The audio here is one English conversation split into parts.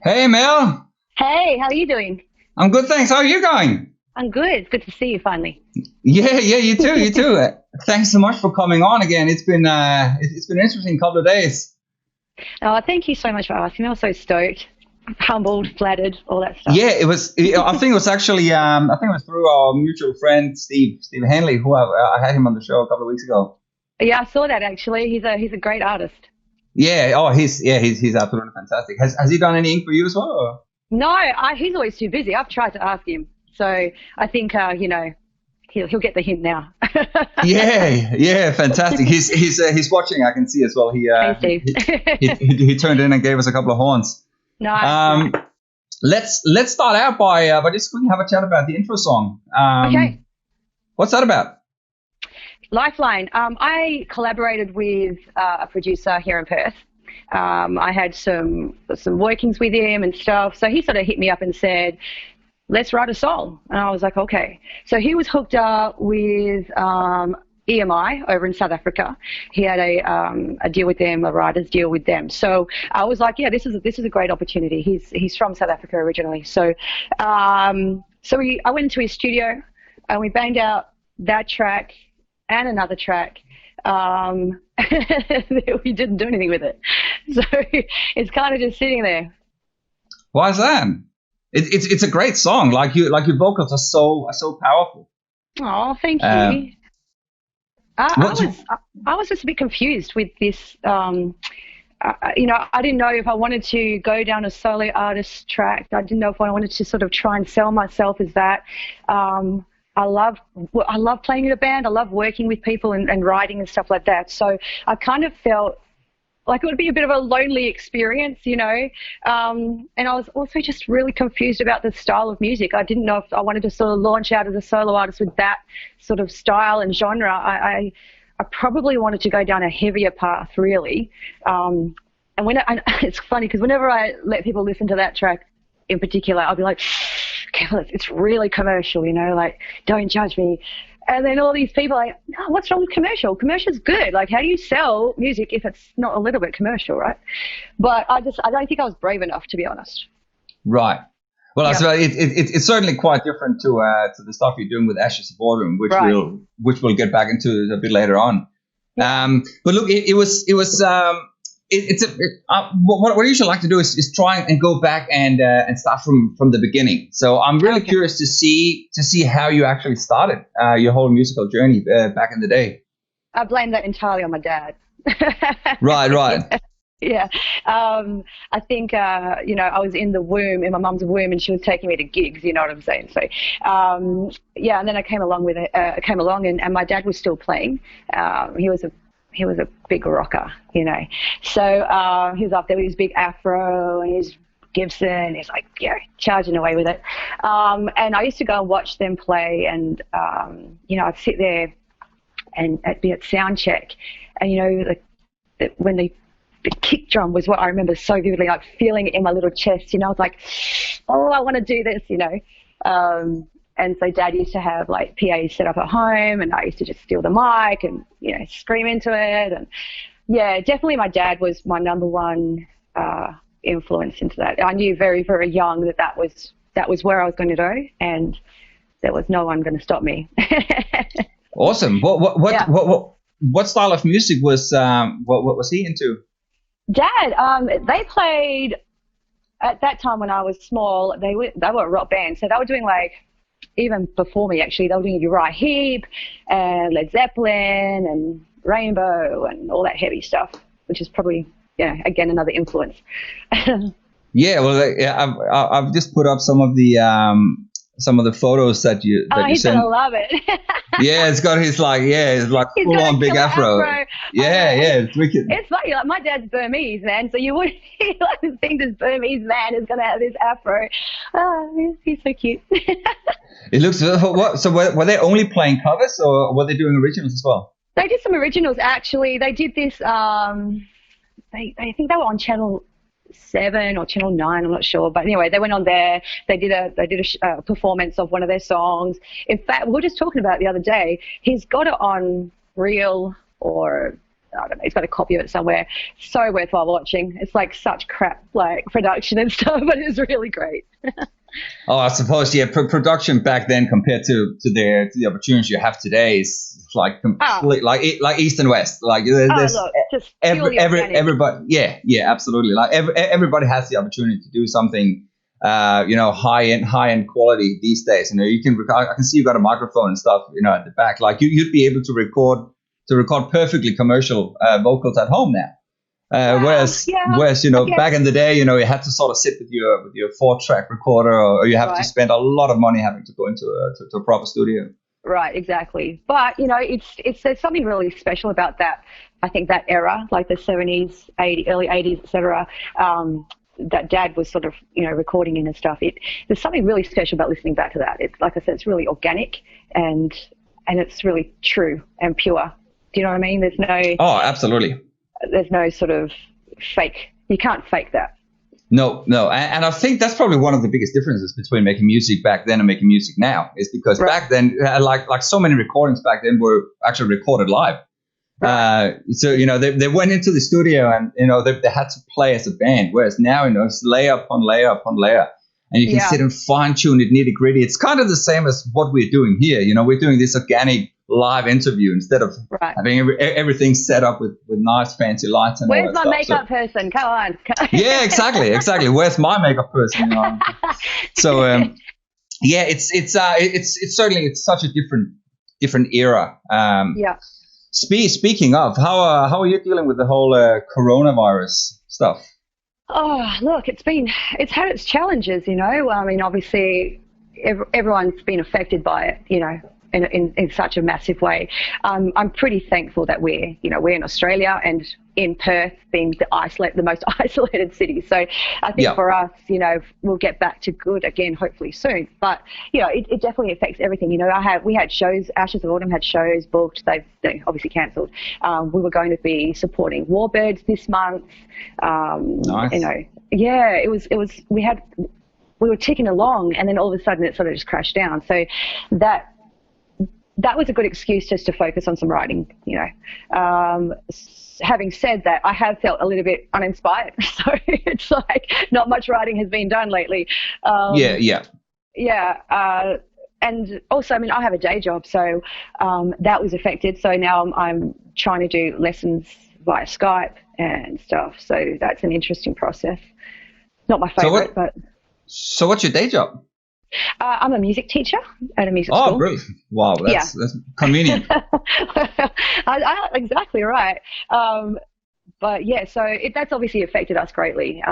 Hey Mel, Hey, how are you doing? I'm good, thanks. How are you going? I'm good. Good to see you finally. Yeah, you too, you too. Thanks so much for coming on again. It's been an interesting couple of days. Oh, thank you so much for asking. I was so stoked, humbled, flattered, all that stuff. Yeah, it was. I think it was actually. I think it was through our mutual friend Steve Hanley, who I had him on the show a couple of weeks ago. Yeah, I saw that actually. He's a great artist. Yeah. Oh, he's absolutely fantastic. Has he done any ink for you as well? Or? No, he's always too busy. I've tried to ask him, so I think he'll get the hint now. Yeah, yeah, fantastic. He's watching. I can see as well. Hey, Steve. He turned in and gave us a couple of horns. Nice. Um, let's start out by just quickly have a chat about the intro song. Okay. What's that about? Lifeline. I collaborated with a producer here in Perth. I had some workings with him and stuff. So he sort of hit me up and said, let's write a song. And I was like, okay. So he was hooked up with EMI over in South Africa. He had a deal with them, a writer's deal with them. So I was like, yeah, this is a great opportunity. He's from South Africa originally. So I went into his studio and we banged out that track and another track. We didn't do anything with it. So it's kind of just sitting there. Why is that? It's a great song. Your vocals are so powerful. Oh, thank you. I was just a bit confused with this. I didn't know if I wanted to go down a solo artist track. I didn't know if I wanted to sort of try and sell myself as that. I love playing in a band. I love working with people and writing and stuff like that. So I kind of felt like it would be a bit of a lonely experience, and I was also just really confused about the style of music. I didn't know if I wanted to sort of launch out as a solo artist with that sort of style and genre. I probably wanted to go down a heavier path, really. And it's funny because whenever I let people listen to that track in particular, I'll be like, okay, well, it's really commercial, like, don't judge me. And then all these people are like, no, what's wrong with commercial? Commercial's good. Like, how do you sell music if it's not a little bit commercial, right? But I don't think I was brave enough, to be honest. Right. Well, Yeah. it's certainly quite different to the stuff you're doing with Ashes of Boredom, Right. which we'll get back into a bit later on. But look, what I usually like to do is try and go back and start from the beginning. So I'm really curious to see how you actually started your whole musical journey back in the day. I blame that entirely on my dad. Right. Yeah. I think, I was in my mum's womb, and she was taking me to gigs, you know what I'm saying? So, and then I came along and my dad was still playing. He was a big rocker, So he was up there with his big afro and his Gibson. He's like, charging away with it. And I used to go and watch them play, and I'd sit there and be at sound check, and when the kick drum was what I remember so vividly, like feeling it in my little chest. I was like, oh, I want to do this, And so Dad used to have like PAs set up at home, and I used to just steal the mic and scream into it. And yeah, definitely my dad was my number one influence into that. I knew very, very young that was where I was going to go, and there was no one going to stop me. Awesome. What style of music was he into? Dad, they played at that time when I was small. They were a rock band, so they were doing like, even before me actually, they were doing Uriah Heep and Led Zeppelin and Rainbow and all that heavy stuff, which is probably again another influence. Yeah, well, I've just put up some of the photos that you he's sent. gonna love it. Yeah, it's got his He's full got on a big killer afro. Yeah, it's wicked. It's funny, like my dad's Burmese, man, so you wouldn't think this Burmese man is gonna have this afro. Oh, he's so cute. It looks so. Were they only playing covers, or were they doing originals as well? They did some originals actually. They did this. I think they were on Channel 7 or Channel 9, I'm not sure, but anyway, they went on there. They did a performance of one of their songs. In fact, we were just talking about it the other day. He's got it on reel or I don't know, he's got a copy of it somewhere. So worthwhile watching. It's like such crap like production and stuff, but it's really great. Oh, I suppose, yeah, production back then compared to the opportunities you have today is like complete, like East and West. Like there's look, just everybody, yeah, absolutely. Like everybody has the opportunity to do something, high end quality these days. You can I can see you got a microphone and stuff, at the back. Like you'd be able to record perfectly commercial vocals at home now. Whereas back in the day, you had to sort of sit with your 4-track recorder, or you have to spend a lot of money having to go into a proper studio. Right, exactly. But it's there's something really special about that. I think that era, like the 70s, early 80s, etc. That Dad was sort of recording in and stuff. There's something really special about listening back to that. It's like I said, it's really organic and it's really true and pure. Do you know what I mean? There's no. Oh, absolutely. There's no sort of fake. You can't fake that. No. And I think that's probably one of the biggest differences between making music back then and making music now, is because back then, like so many recordings back then were actually recorded live. Right. So they went into the studio and they had to play as a band, whereas now it's layer upon layer upon layer, and you can sit and fine tune it nitty gritty. It's kind of the same as what we're doing here. We're doing this organic live interview instead of having everything set up with nice fancy lights and where's all that my stuff. Makeup person? Come on. Yeah, exactly. Where's my makeup person? So it's certainly such a different era. Speaking of, how are you dealing with the whole coronavirus stuff? Oh, look, it's had its challenges. I mean, obviously everyone's been affected by it. In such a massive way. I'm pretty thankful that we're in Australia and in Perth, being the most isolated city. So I think for us, we'll get back to good again, hopefully soon. But it definitely affects everything. We had shows. Ashes of Autumn had shows booked. They obviously cancelled. We were going to be supporting Warbirds this month. Nice. It was. We were ticking along, and then all of a sudden it sort of just crashed down. So that was a good excuse just to focus on some writing, Having said that, I have felt a little bit uninspired. So it's like not much writing has been done lately. And also, I mean, I have a day job, so that was affected. So now I'm trying to do lessons via Skype and stuff. So that's an interesting process. Not my favorite, but. So what's your day job? I'm a music teacher at a music school. Oh, brilliant. Wow, that's convenient. Exactly right. But yeah, so that's obviously affected us greatly.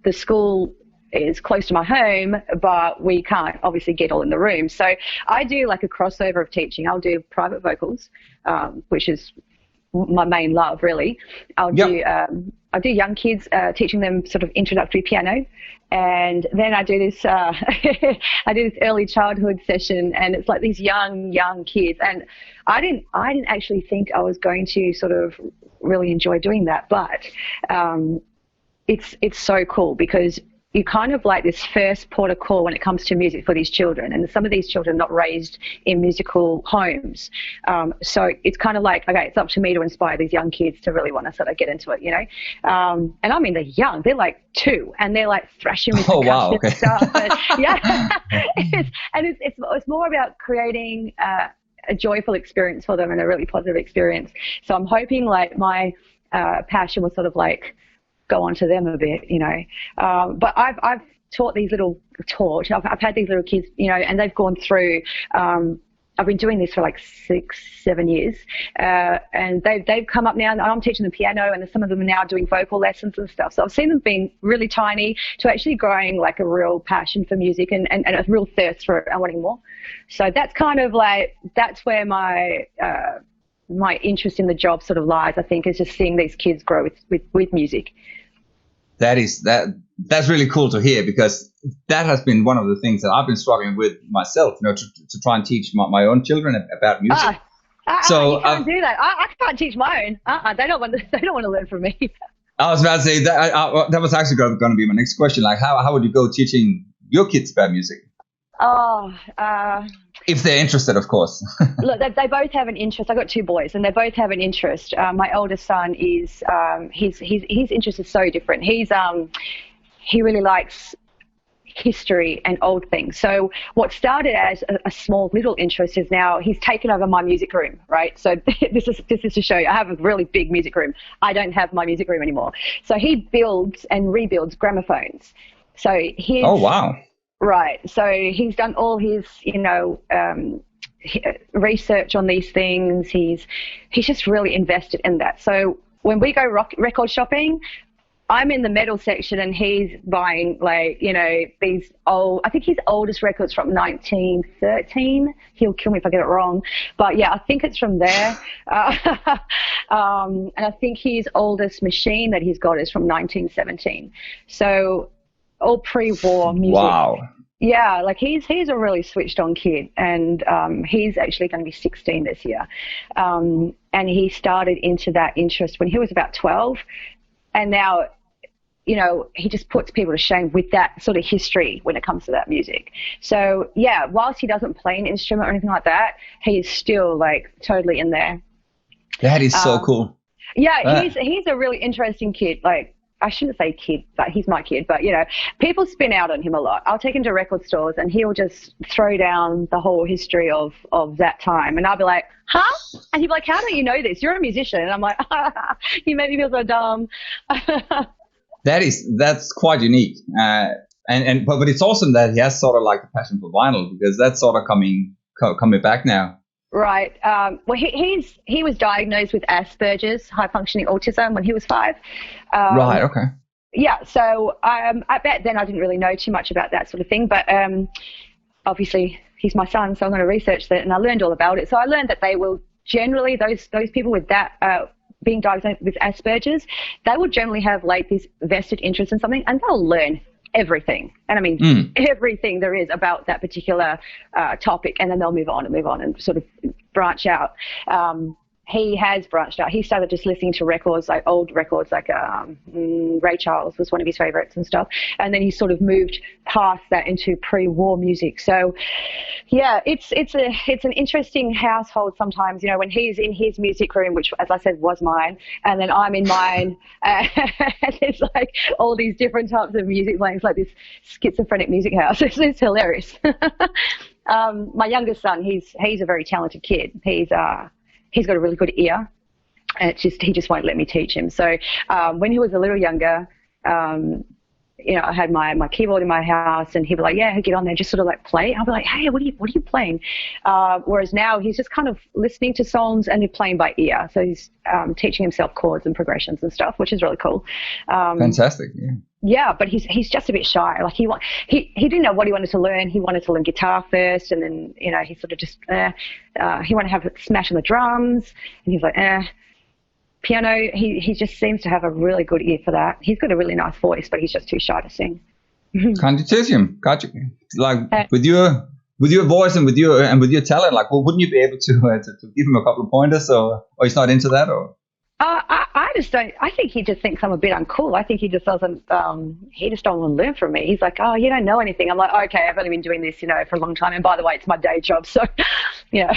The school is close to my home, but we can't obviously get all in the room. So I do like a crossover of teaching. I'll do private vocals, which is my main love, really. I do young kids, teaching them sort of introductory piano, and then I do this early childhood session, and it's like these young kids, and I didn't actually think I was going to sort of really enjoy doing that, but it's so cool because you kind of like this first port of call when it comes to music for these children, and some of these children are not raised in musical homes, so it's kind of like, okay, it's up to me to inspire these young kids to really want to sort of get into it, and I mean, they're young, they're like 2, and they're like thrashing with percussion and stuff, and it's more about creating a joyful experience for them and a really positive experience. So I'm hoping like my passion will sort of like go on to them a bit, but I've taught these little I've had these little kids, and they've gone through, I've been doing this for like 6-7 years, and they've come up now, and I'm teaching them piano, and some of them are now doing vocal lessons and stuff. So I've seen them being really tiny to actually growing like a real passion for music and a real thirst for it and wanting more. So that's kind of like, that's where my interest in the job sort of lies, I think, is just seeing these kids grow with music. That's really cool to hear, because that has been one of the things that I've been struggling with myself, to try and teach my own children about music. So you can't do that. I can't teach my own. They don't want to learn from me. I was about to say that was actually going to be my next question. Like, how would you go teaching your kids about music? If they're interested, of course. Look, they both have an interest. I've got two boys, and they both have an interest. My oldest son is his interest is so different. He really likes history and old things. So what started as a small little interest is now he's taken over my music room, right? So this is to show you. I have a really big music room. I don't have my music room anymore. So he builds and rebuilds gramophones. So he's Oh, wow. Right. So he's done all his, research on these things. He's just really invested in that. So when we go record shopping, I'm in the metal section and he's buying these old, I think his oldest record's from 1913. He'll kill me if I get it wrong. But yeah, I think it's from there. And I think his oldest machine that he's got is from 1917. So all pre-war music. Wow. Yeah, like he's a really switched on kid, and he's actually going to be 16 this year. And he started into that interest when he was about 12. And now, he just puts people to shame with that sort of history when it comes to that music. So, yeah, whilst he doesn't play an instrument or anything like that, he is still, totally in there. That is so cool. Yeah, he's a really interesting kid. I shouldn't say kid, but he's my kid. But, people spin out on him a lot. I'll take him to record stores and he'll just throw down the whole history of that time. And I'll be like, huh? And he'll be like, how don't you know this? You're a musician. And I'm like, you made me feel so dumb. That's quite unique. But it's awesome that he has sort of a passion for vinyl, because that's sort of coming back now. Right. Well, he was diagnosed with Asperger's, high functioning autism, when he was 5. Right. Okay. Yeah. So I bet then I didn't really know too much about that sort of thing, but obviously he's my son, so I'm going to research that, and I learned all about it. So I learned that they will generally, those people with that being diagnosed with Asperger's, they will generally have this vested interest in something, and they'll learn everything. And I mean, everything there is about that particular topic, and then they'll move on and sort of branch out. He has branched out. He started just listening to records, old records, Ray Charles was one of his favorites and stuff. And then he sort of moved past that into pre-war music. So, yeah, it's an interesting household sometimes, when he's in his music room, which, as I said, was mine, and then I'm in mine, and it's all these different types of music playing. It's like this schizophrenic music house. It's hilarious. My youngest son, he's a very talented kid. He's got a really good ear, and he just won't let me teach him. So when he was a little younger, I had my keyboard in my house, and he'd be like, yeah, get on there, just sort of play. I'll be like, hey, what are you playing? Whereas now he's just kind of listening to songs and he's playing by ear. So he's teaching himself chords and progressions and stuff, which is really cool. Fantastic. Yeah. Yeah, but he's just a bit shy. He didn't know what he wanted to learn. He wanted to learn guitar first, and then he sort of just he wanted to have a smash on the drums, and he's like piano. He just seems to have a really good ear for that. He's got a really nice voice, but he's just too shy to sing. Can't you teach him? With your voice and with your talent, wouldn't you be able to give him a couple of pointers, or he's not into that, or? I just don't. I think he just thinks I'm a bit uncool. I think he just doesn't. He just don't want to learn from me. He's like, oh, you don't know anything. I'm like, okay, I've only been doing this, for a long time. And by the way, it's my day job. So, yeah.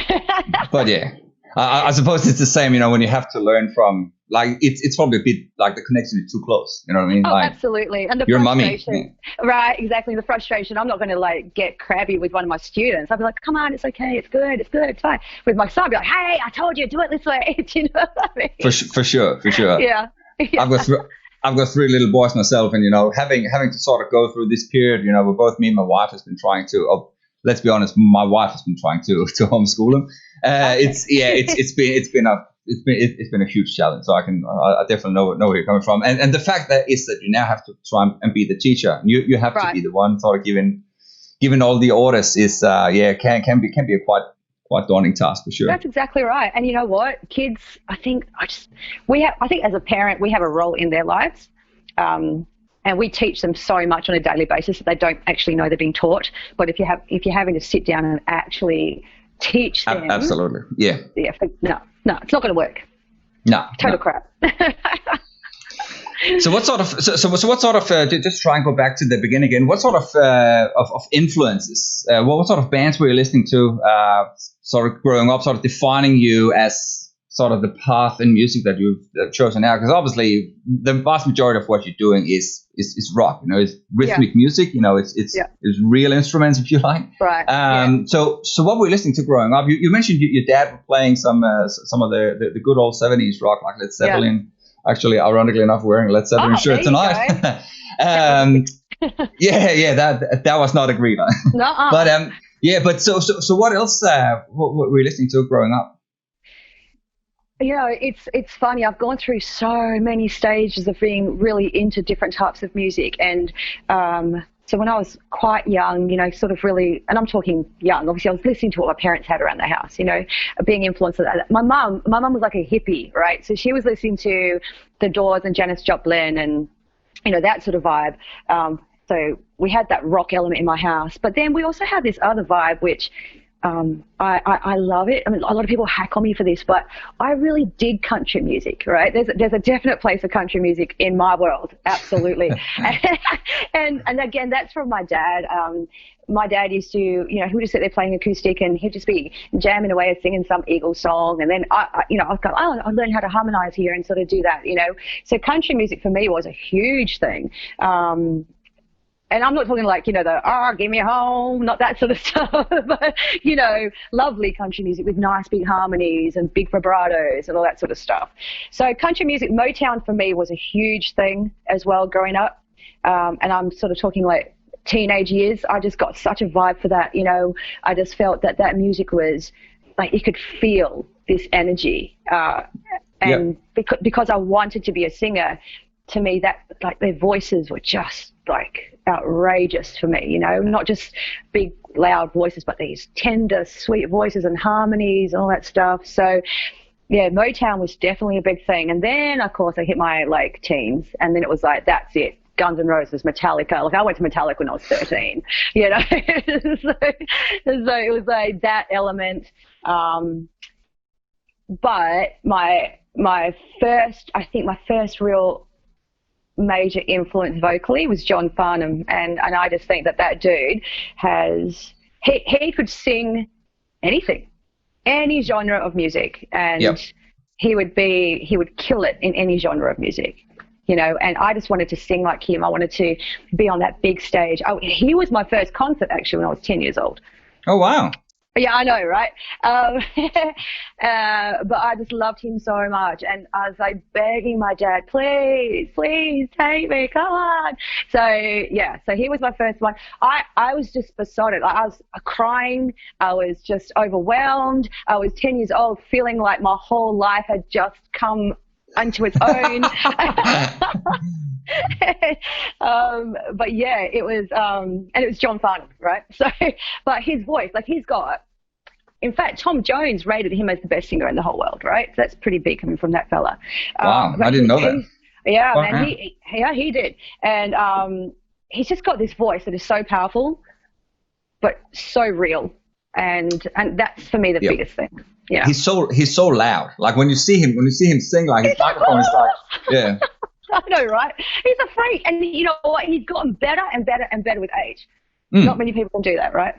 But yeah, I suppose it's the same. When you have to learn from, it's probably a bit the connection is too close. You know what I mean? Oh, absolutely. And the your frustration. Mummy. Right, exactly. The frustration. I'm not going to get crabby with one of my students. I'll be like, come on, it's okay, it's good, it's fine. With my son, I'll be like, hey, I told you, do it this way. Do you know what I mean? For sure. Yeah. I've got 3 little boys myself, and having to sort of go through this period, where both me and my wife has been trying to. Let's be honest, my wife has been trying to homeschool them. It's been a huge challenge. So I definitely know where you're coming from, and the fact that you now have to try and be the teacher. You have to be the one sort of giving all the orders is can be a quite daunting task for sure. That's exactly right. And you know what, kids, I think as a parent we have a role in their lives. And we teach them so much on a daily basis that they don't actually know they're being taught. But if you're having to sit down and actually teach them, absolutely, yeah, no, it's not going to work. No, total crap. So what sort of just try and go back to the beginning again? What sort of influences? What sort of bands were you listening to? Sort of growing up, sort of defining you as sort of the path in music that you've chosen now? Because obviously the vast majority of what you're doing is rock. It's rhythmic music. It's real instruments, if you like. Right. So what were you listening to growing up? You mentioned your dad was playing some of the good old 70s rock, like Led Zeppelin. Yeah. Actually, ironically enough, wearing a Led Zeppelin shirt tonight. That was not agreed on. No. But so what else? What were you listening to growing up? It's funny. I've gone through so many stages of being really into different types of music, and so when I was quite young, sort of really, and I'm talking young, obviously I was listening to what my parents had around the house, being influenced by that. My mum was like a hippie, right? So she was listening to The Doors and Janis Joplin and, that sort of vibe. So we had that rock element in my house, but then we also had this other vibe, which I love it. I mean, a lot of people hack on me for this, but I really dig country music, right? There's a definite place for country music in my world, absolutely. and again, that's from my dad. My dad used to, he would just sit there playing acoustic, and he'd just be jamming away and singing some Eagles song. And then I go, I learned how to harmonize here and sort of do that, So country music for me was a huge thing. And I'm not talking like, give me a home, not that sort of stuff, but, lovely country music with nice big harmonies and big vibratos and all that sort of stuff. So country music, Motown for me was a huge thing as well growing up. And I'm sort of talking like teenage years. I just got such a vibe for that. I just felt that music was like, you could feel this energy. And because I wanted to be a singer, to me, that like their voices were just like outrageous for me, not just big loud voices, but these tender sweet voices and harmonies and all that stuff. So Motown was definitely a big thing. And then of course I hit my like teens, and then it was like, that's it, Guns N' Roses, Metallica. Like I went to Metallica when I was 13, so it was like that element. But my first real major influence vocally was John Farnham, and I just think that dude he could sing anything, any genre of music, and he would kill it in any genre of music, and I just wanted to sing like him. I wanted to be on that big stage. He was my first concert actually when I was 10 years old. Oh wow. Yeah, I know, right? But I just loved him so much, and I was like begging my dad, please take me, come on. So he was my first one. I was just besotted. I was crying. I was just overwhelmed. I was 10 years old, feeling like my whole life had just come unto its own. But it was John Farnham, right? So, but his voice, like in fact, Tom Jones rated him as the best singer in the whole world, right? So that's pretty big coming from that fella. Wow, I didn't know that. Yeah, man, he did. And he's just got this voice that is so powerful, but so real. And that's for me the biggest thing. Yeah. He's so loud. Like when you see him sing, like his microphone is like, yeah. I know, right? He's a freak, and you know what? He's gotten better and better and better with age. Not many people can do that, right?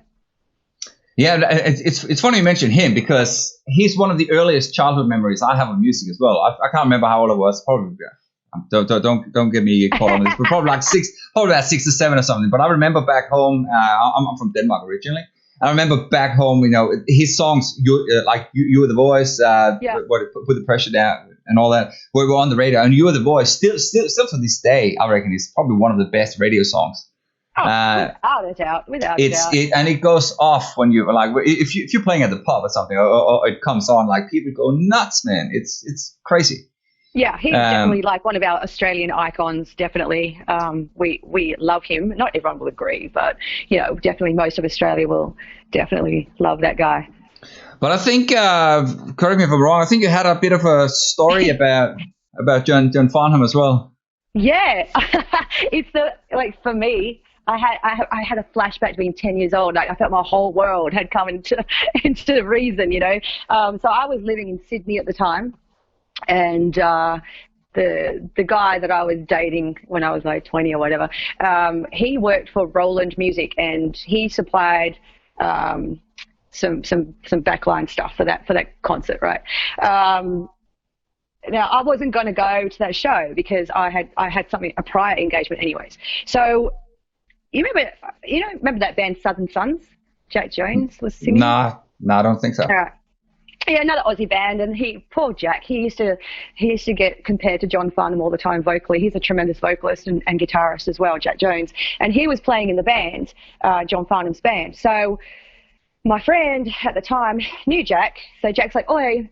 Yeah, it's funny you mention him, because he's one of the earliest childhood memories I have of music as well. I can't remember how old I was. Probably don't get me caught on this, but probably about 6 or 7 or something. But I remember back home. I'm from Denmark originally. I remember back home, his songs, You Were the Voice, Put the Pressure Down, and all that, were on the radio. And You Were the Voice, still to this day, I reckon is probably one of the best radio songs. Without a doubt. And it goes off when you like, if you're playing at the pub or something, or it comes on, like people go nuts, man. It's crazy. Yeah, he's definitely like one of our Australian icons, definitely. We love him. Not everyone will agree, but, definitely most of Australia will definitely love that guy. But I think, correct me if I'm wrong, I think you had a bit of a story about John Farnham as well. Yeah, it's for me, I had a flashback to being 10 years old. Like I felt my whole world had come into reason, So I was living in Sydney at the time. And the guy that I was dating when I was like 20 or whatever, he worked for Roland Music, and he supplied some backline stuff for that concert, right? Now I wasn't going to go to that show because I had a prior engagement anyways. So you remember that band Southern Sons? Jack Jones was singing. No, I don't think so. All right. Yeah, another Aussie band, and poor Jack, he used to get compared to John Farnham all the time vocally. He's a tremendous vocalist and guitarist as well, Jack Jones, and he was playing in the band, John Farnham's band. So my friend at the time knew Jack, so Jack's like, "Oi,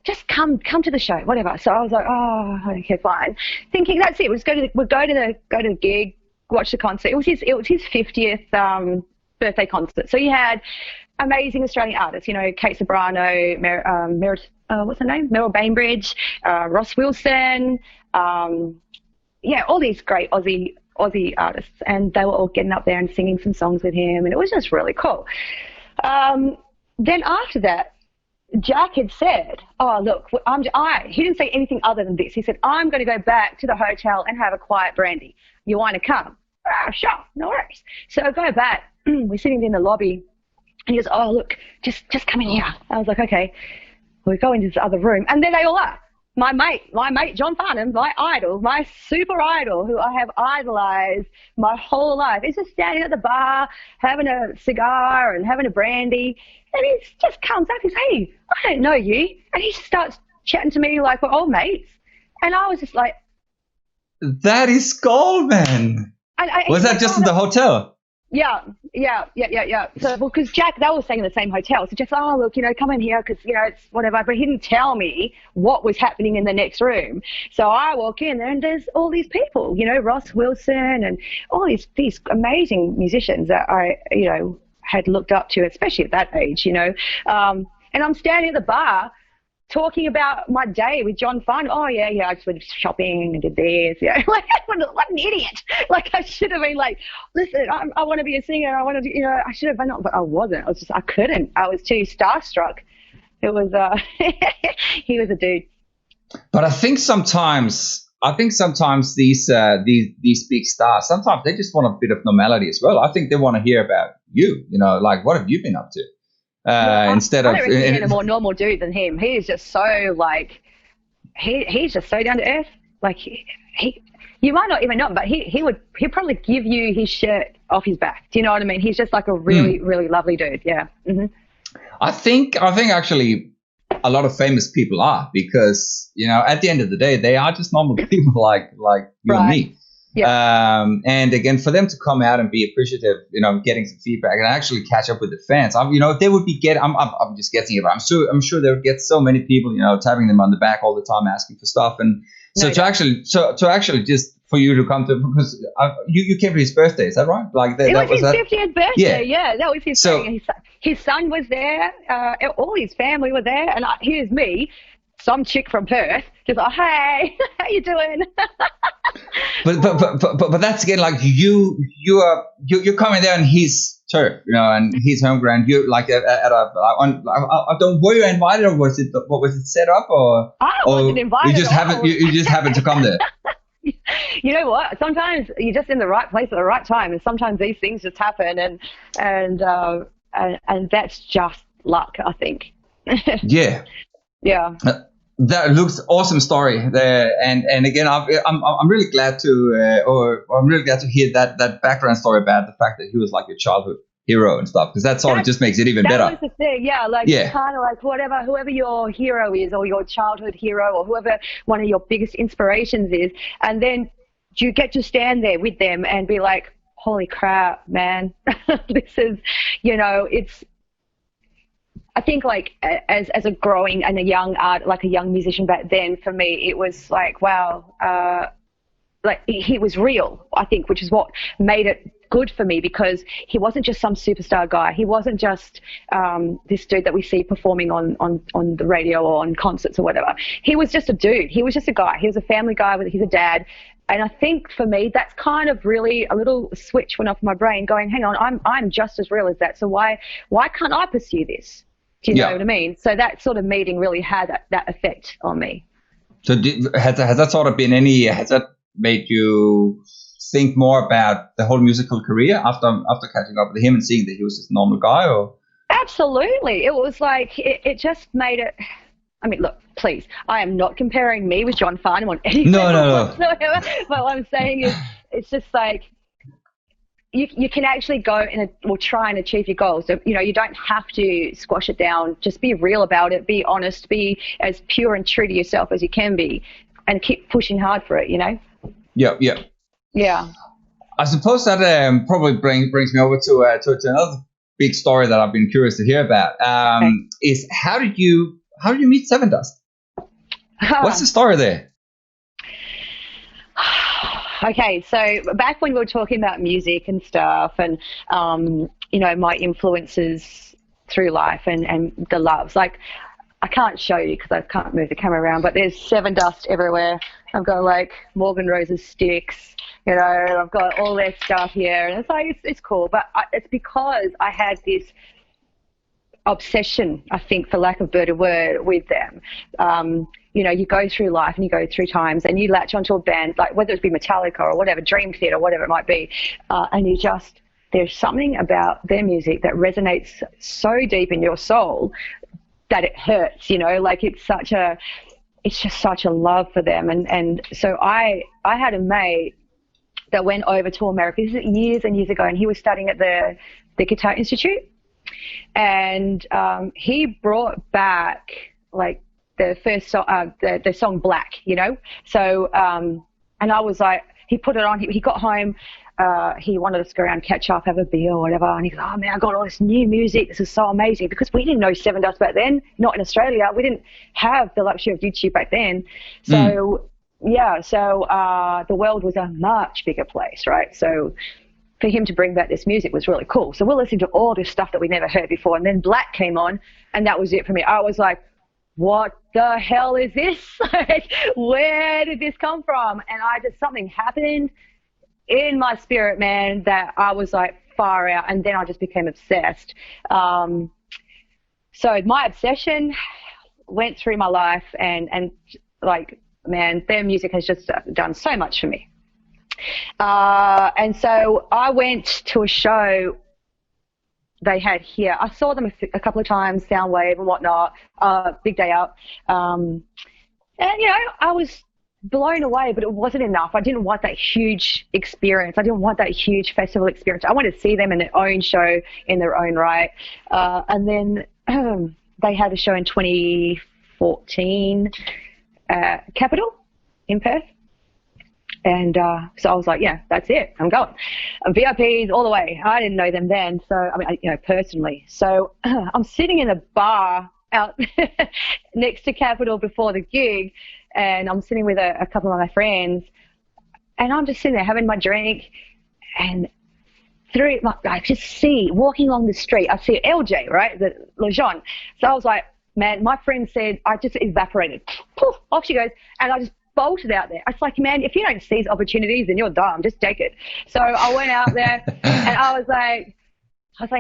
just come to the show, whatever." So I was like, "Oh, okay, fine," thinking that's it. We'll go to the gig, watch the concert. It was his 50th birthday concert, so he had amazing Australian artists, Kate Sobrano, what's her name? Meryl Bainbridge, Ross Wilson, all these great Aussie artists, and they were all getting up there and singing some songs with him, and it was just really cool. Then after that, Jack had said, "Oh, look, he didn't say anything other than this. He said, I'm going to go back to the hotel and have a quiet brandy. You want to come?" Sure, no worries. So I go back. We're sitting in the lobby. And he goes, "Oh, look, just come in here." I was like, okay. We go into this other room, and there they all are. My mate, John Farnham, my idol, my super idol, who I have idolized my whole life, is just standing at the bar, having a cigar and having a brandy. And he just comes up and says, "Hey, I don't know you." And he starts chatting to me like we're old mates. And I was just like... That is gold, man. Was that just in the hotel? Yeah. So, because Jack, they were staying in the same hotel. So Jack's like, "Oh, look, come in here because, it's whatever." But he didn't tell me what was happening in the next room. So I walk in and there's all these people, Ross Wilson and all these amazing musicians that I, had looked up to, especially at that age, and I'm standing at the bar talking about my day with John Farnham. "Oh, yeah, I just went shopping and did this." Yeah, like, what an idiot. Like, I should have been like, "Listen, I want to be a singer. I want to, I should have been," but I wasn't. I couldn't. I was too starstruck. It was, he was a dude. But I think sometimes these big stars, sometimes they just want a bit of normality as well. I think they want to hear about you, like, what have you been up to? Instead of a more normal dude than him. He is just so he's just so down to earth. Like he you might not even know him, but he'd probably give you his shirt off his back. Do you know what I mean? He's just like a really really lovely dude. Yeah. Mm-hmm. I think actually a lot of famous people are, because at the end of the day they are just normal people like you and me. Yeah. And again, for them to come out and be appreciative, getting some feedback and actually catch up with the fans, they would be I'm just guessing it, but I'm sure they would get so many people, tapping them on the back all the time, asking for stuff. And so to actually just for you to come to, because you came for his birthday, is that right? Like it was his 50th birthday. Yeah, that was his thing. His son was there, all his family were there, and here's me, some chick from Perth, just like, "Hey, how you doing?" But that's again, like you're coming there on his turf, and his home ground. You like don't were you invited, or was it set up, or I wasn't invited. You just happened to come there. You know what? Sometimes you're just in the right place at the right time, and sometimes these things just happen, and that's just luck, I think. Yeah. Yeah. That looks awesome story there, and again, I'm really glad to hear that background story about the fact that he was like your childhood hero and stuff, because that sort of just makes it even better. That was the thing, yeah. Like, kind of like whoever your hero is, or your childhood hero, or whoever one of your biggest inspirations is, and then you get to stand there with them and be like, "Holy crap, man, this is, it's." I think like as a growing and a young musician back then, for me, it was like, wow, like he was real, I think, which is what made it good for me, because he wasn't just some superstar guy. He wasn't just this dude that we see performing on the radio or on concerts or whatever. He was just a dude. He was just a guy. He was a family guy. He's a dad. And I think for me, that's kind of really a little switch went off in my brain going, hang on, I'm just as real as that. So why can't I pursue this? Do you know what I mean? So that sort of meeting really had that effect on me. So has that sort of been has that made you think more about the whole musical career after catching up with him and seeing that he was just a normal guy? Or Absolutely. It was like, it just made it. I mean, look, please, I am not comparing me with John Farnham on any level whatsoever. But what I'm saying is, it's just like, you can actually go or try and achieve your goals. So, you don't have to squash it down. Just be real about it. Be honest. Be as pure and true to yourself as you can be, and keep pushing hard for it. Yeah. I suppose that probably brings me over to another big story that I've been curious to hear about. Is how did you meet Sevendust? What's the story there? Okay, so back when we were talking about music and stuff, and my influences through life and the loves, like, I can't show you because I can't move the camera around, but there's Sevendust everywhere. I've got like Morgan Rose's sticks, I've got all their stuff here, and it's like, it's cool, but it's because I had this obsession, I think, for lack of a better word, with them. You go through life and you go through times and you latch onto a band, like whether it be Metallica or whatever, Dream Theater, whatever it might be, and there's something about their music that resonates so deep in your soul that it hurts, like it's just such a love for them. And so I had a mate that went over to America. This is years and years ago, and he was studying at the Guitar Institute. And he brought back like the first song, the song Black, So, and I was like, he put it on. He got home. He wanted us to go around, catch up, have a beer or whatever. And he goes, "Oh man, I got all this new music. This is so amazing," because we didn't know Sevendust back then. Not in Australia. We didn't have the luxury of YouTube back then. So the world was a much bigger place, right? So for him to bring back this music was really cool. So we're listening to all this stuff that we never heard before. And then Black came on, and that was it for me. I was like, what the hell is this? Like, where did this come from? And something happened in my spirit, man, that I was like far out. And then I just became obsessed. So my obsession went through my life, and like, man, their music has just done so much for me. And so I went to a show they had here. I saw them a couple of times, Soundwave and whatnot, Big Day Out. And, I was blown away, but it wasn't enough. I didn't want that huge experience. I didn't want that huge festival experience. I wanted to see them in their own show in their own right. And then they had a show in 2014 Capital in Perth. And so I was like, yeah, that's it. I'm going. VIPs all the way. I didn't know them then, so I mean, personally. So I'm sitting in a bar out next to Capital before the gig, and I'm sitting with a couple of my friends, and I'm just sitting there having my drink, and I just see, walking along the street, I see LJ, right, the Lejeune. So I was like, man, my friend said, I just evaporated. Poof, off she goes, and I just bolted out there. I was like, man, if you don't seize opportunities, then you're dumb. Just take it. So I went out there, and I was like,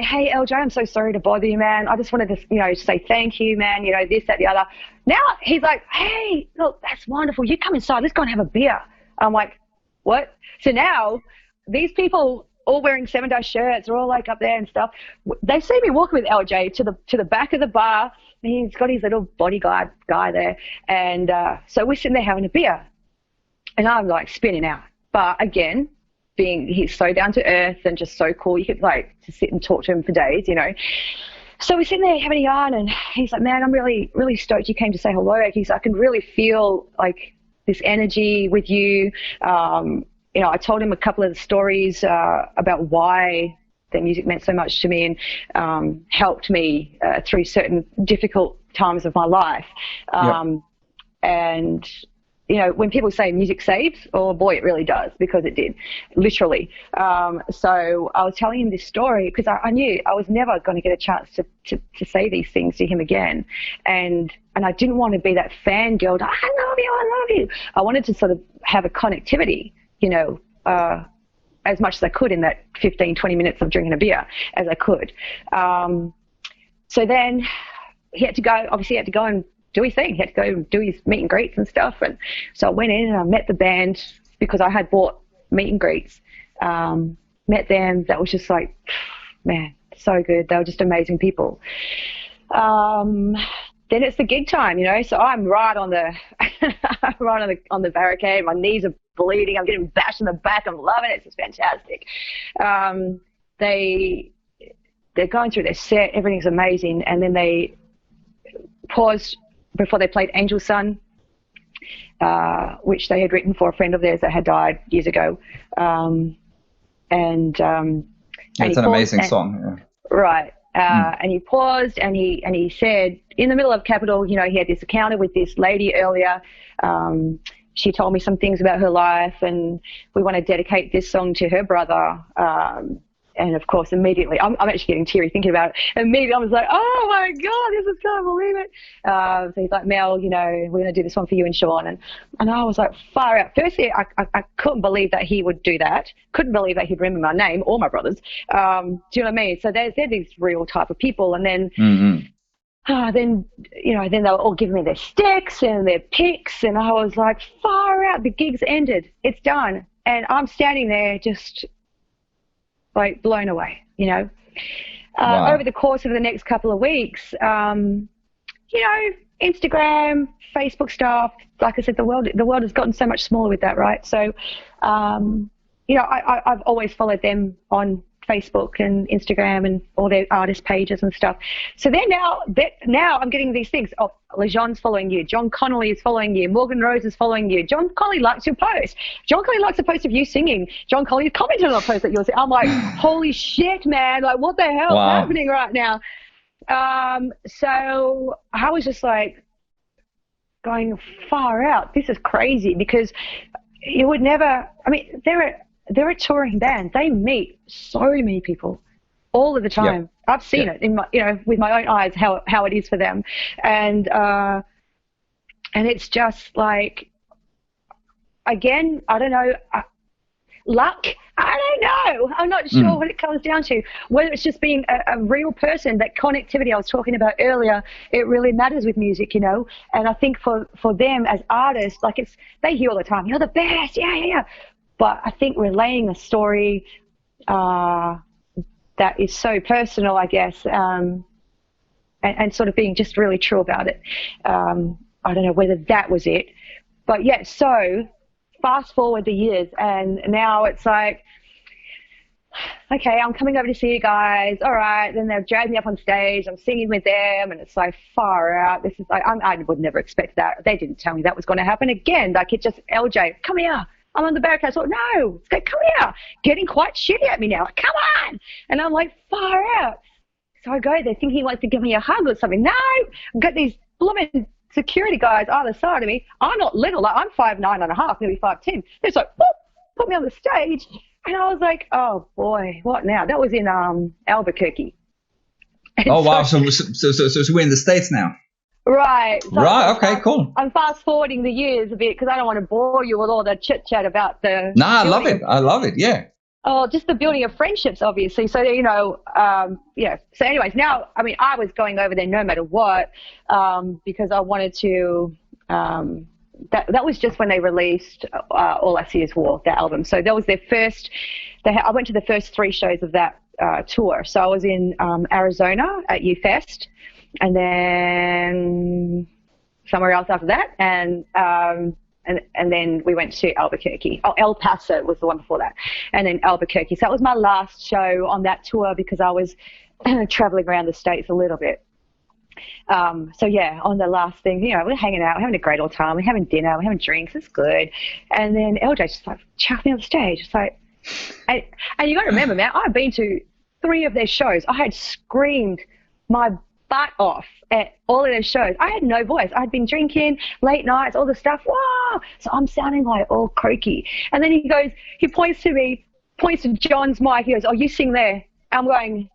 hey, LJ, I'm so sorry to bother you, man. I just wanted to, say thank you, man. This, that, the other. Now he's like, hey, look, that's wonderful. You come inside. Let's go and have a beer. I'm like, what? So now these people all wearing Sevendust shirts are all like up there and stuff. They see me walking with LJ to the back of the bar. He's got his little bodyguard guy there. And so we're sitting there having a beer. And I'm like spinning out. But again, he's so down to earth and just so cool. You could like to sit and talk to him for days, So we're sitting there having a yarn, and he's like, man, I'm really, really stoked you came to say hello. He's like, I can really feel like this energy with you. I told him a couple of the stories about why their music meant so much to me and helped me through certain difficult times of my life. And, when people say music saves, oh boy, it really does, because it did, literally. So I was telling him this story because I knew I was never going to get a chance to say these things to him again. And I didn't want to be that fangirl, I love you. I wanted to sort of have a connectivity, as much as I could in that 15, 20 minutes of drinking a beer as I could. So then he had to go and do his thing. He had to go do his meet and greets and stuff. And so I went in and I met the band because I had bought meet and greets. Met them. That was just like, man, so good. They were just amazing people. Then it's the gig time, you know. So I'm right on the on the barricade. My knees are bleeding. I'm getting bashed in the back. I'm loving it. It's fantastic. They're going through their set. Everything's amazing. And then they paused before they played Angel Sun, which they had written for a friend of theirs that had died years ago. It's an amazing song. Yeah. Right. And he paused and he said, in the middle of Capitol, you know, he had this encounter with this lady earlier. She told me some things about her life, and we want to dedicate this song to her brother. And of course, immediately, I'm actually getting teary thinking about it. Immediately, I was like, oh my God, can't believe it. So he's like, Mel, you know, we're going to do this one for you and Sean. And I was like, far out. Firstly, I couldn't believe that he would do that. Couldn't believe that he'd remember my name or my brother's. Do you know what I mean? So they're these real type of people. And then, then they were all giving me their sticks and their picks. And I was like, far out. The gig's ended. It's done. And I'm standing there just like blown away, you know. Wow. Over the course of the next couple of weeks, you know, Instagram, Facebook stuff, like I said, the world has gotten so much smaller with that, right? So, you know, I've always followed them on Facebook and Instagram and all their artist pages and stuff. So now I'm getting these things. Oh, Lejean's following you. John Connolly is following you. Morgan Rose is following you. John Connolly likes your post. John Connolly likes a post of you singing. John Connolly commented on a post that you're singing. I'm like, holy shit, man. Like, what the hell is happening right now? So I was just like going far out. This is crazy because you would never, I mean, they're a touring band. They meet so many people all of the time. Yep. I've seen it in my, you know, with my own eyes how it is for them, and it's just like, again, I don't know, luck. I don't know. I'm not sure what it comes down to. Whether it's just being a real person, that connectivity I was talking about earlier, it really matters with music, you know. And I think for them as artists, like they hear all the time, you're the best, yeah. But I think relaying a story that is so personal, I guess, and sort of being just really true about it. I don't know whether that was it. But yeah, so fast forward the years, and now it's like, okay, I'm coming over to see you guys. All right. Then they've dragged me up on stage. I'm singing with them, and it's like far out. This is like, I would never expect that. They didn't tell me that was going to happen again. Like, it just, LJ, come here. I'm on the barricade. So, no, come here. Getting quite shitty at me now. Like, come on. And I'm like, far out. So I go there thinking he wants to give me a hug or something. No, I've got these blooming security guys either side of me. I'm not little. Like, I'm 5'9.5", nearly 5'10". They're like, whoop, put me on the stage. And I was like, oh, boy, what now? That was in Albuquerque. And oh, wow. So we're in the States now. Right. So right. Okay, cool. I'm fast forwarding the years a bit because I don't want to bore you with all the chit chat about the. No, I love it. I love it. Yeah. Oh, just the building of friendships, obviously. So, you know, yeah. So anyways, now, I mean, I was going over there no matter what, because I wanted to, that was just when they released All I See Is War, that album. So that was their first, I went to the first 3 shows of that tour. So I was in Arizona at UFest, and then somewhere else after that, and then we went to Albuquerque. Oh, El Paso was the one before that, and then Albuquerque. So that was my last show on that tour because I was traveling around the States a little bit. So yeah, on the last thing, you know, we're hanging out, we're having a great old time, we're having dinner, we're having drinks, it's good. And then LJ just like chucked me on the stage. It's like, and you got to remember, man, I've been to 3 of their shows. I had screamed my butt off at all of their shows. I had no voice. I'd been drinking, late nights, all the stuff. Wow! So I'm sounding like all croaky. And then he points to me, points to John's mic. He goes, "Oh, you sing there." I'm going,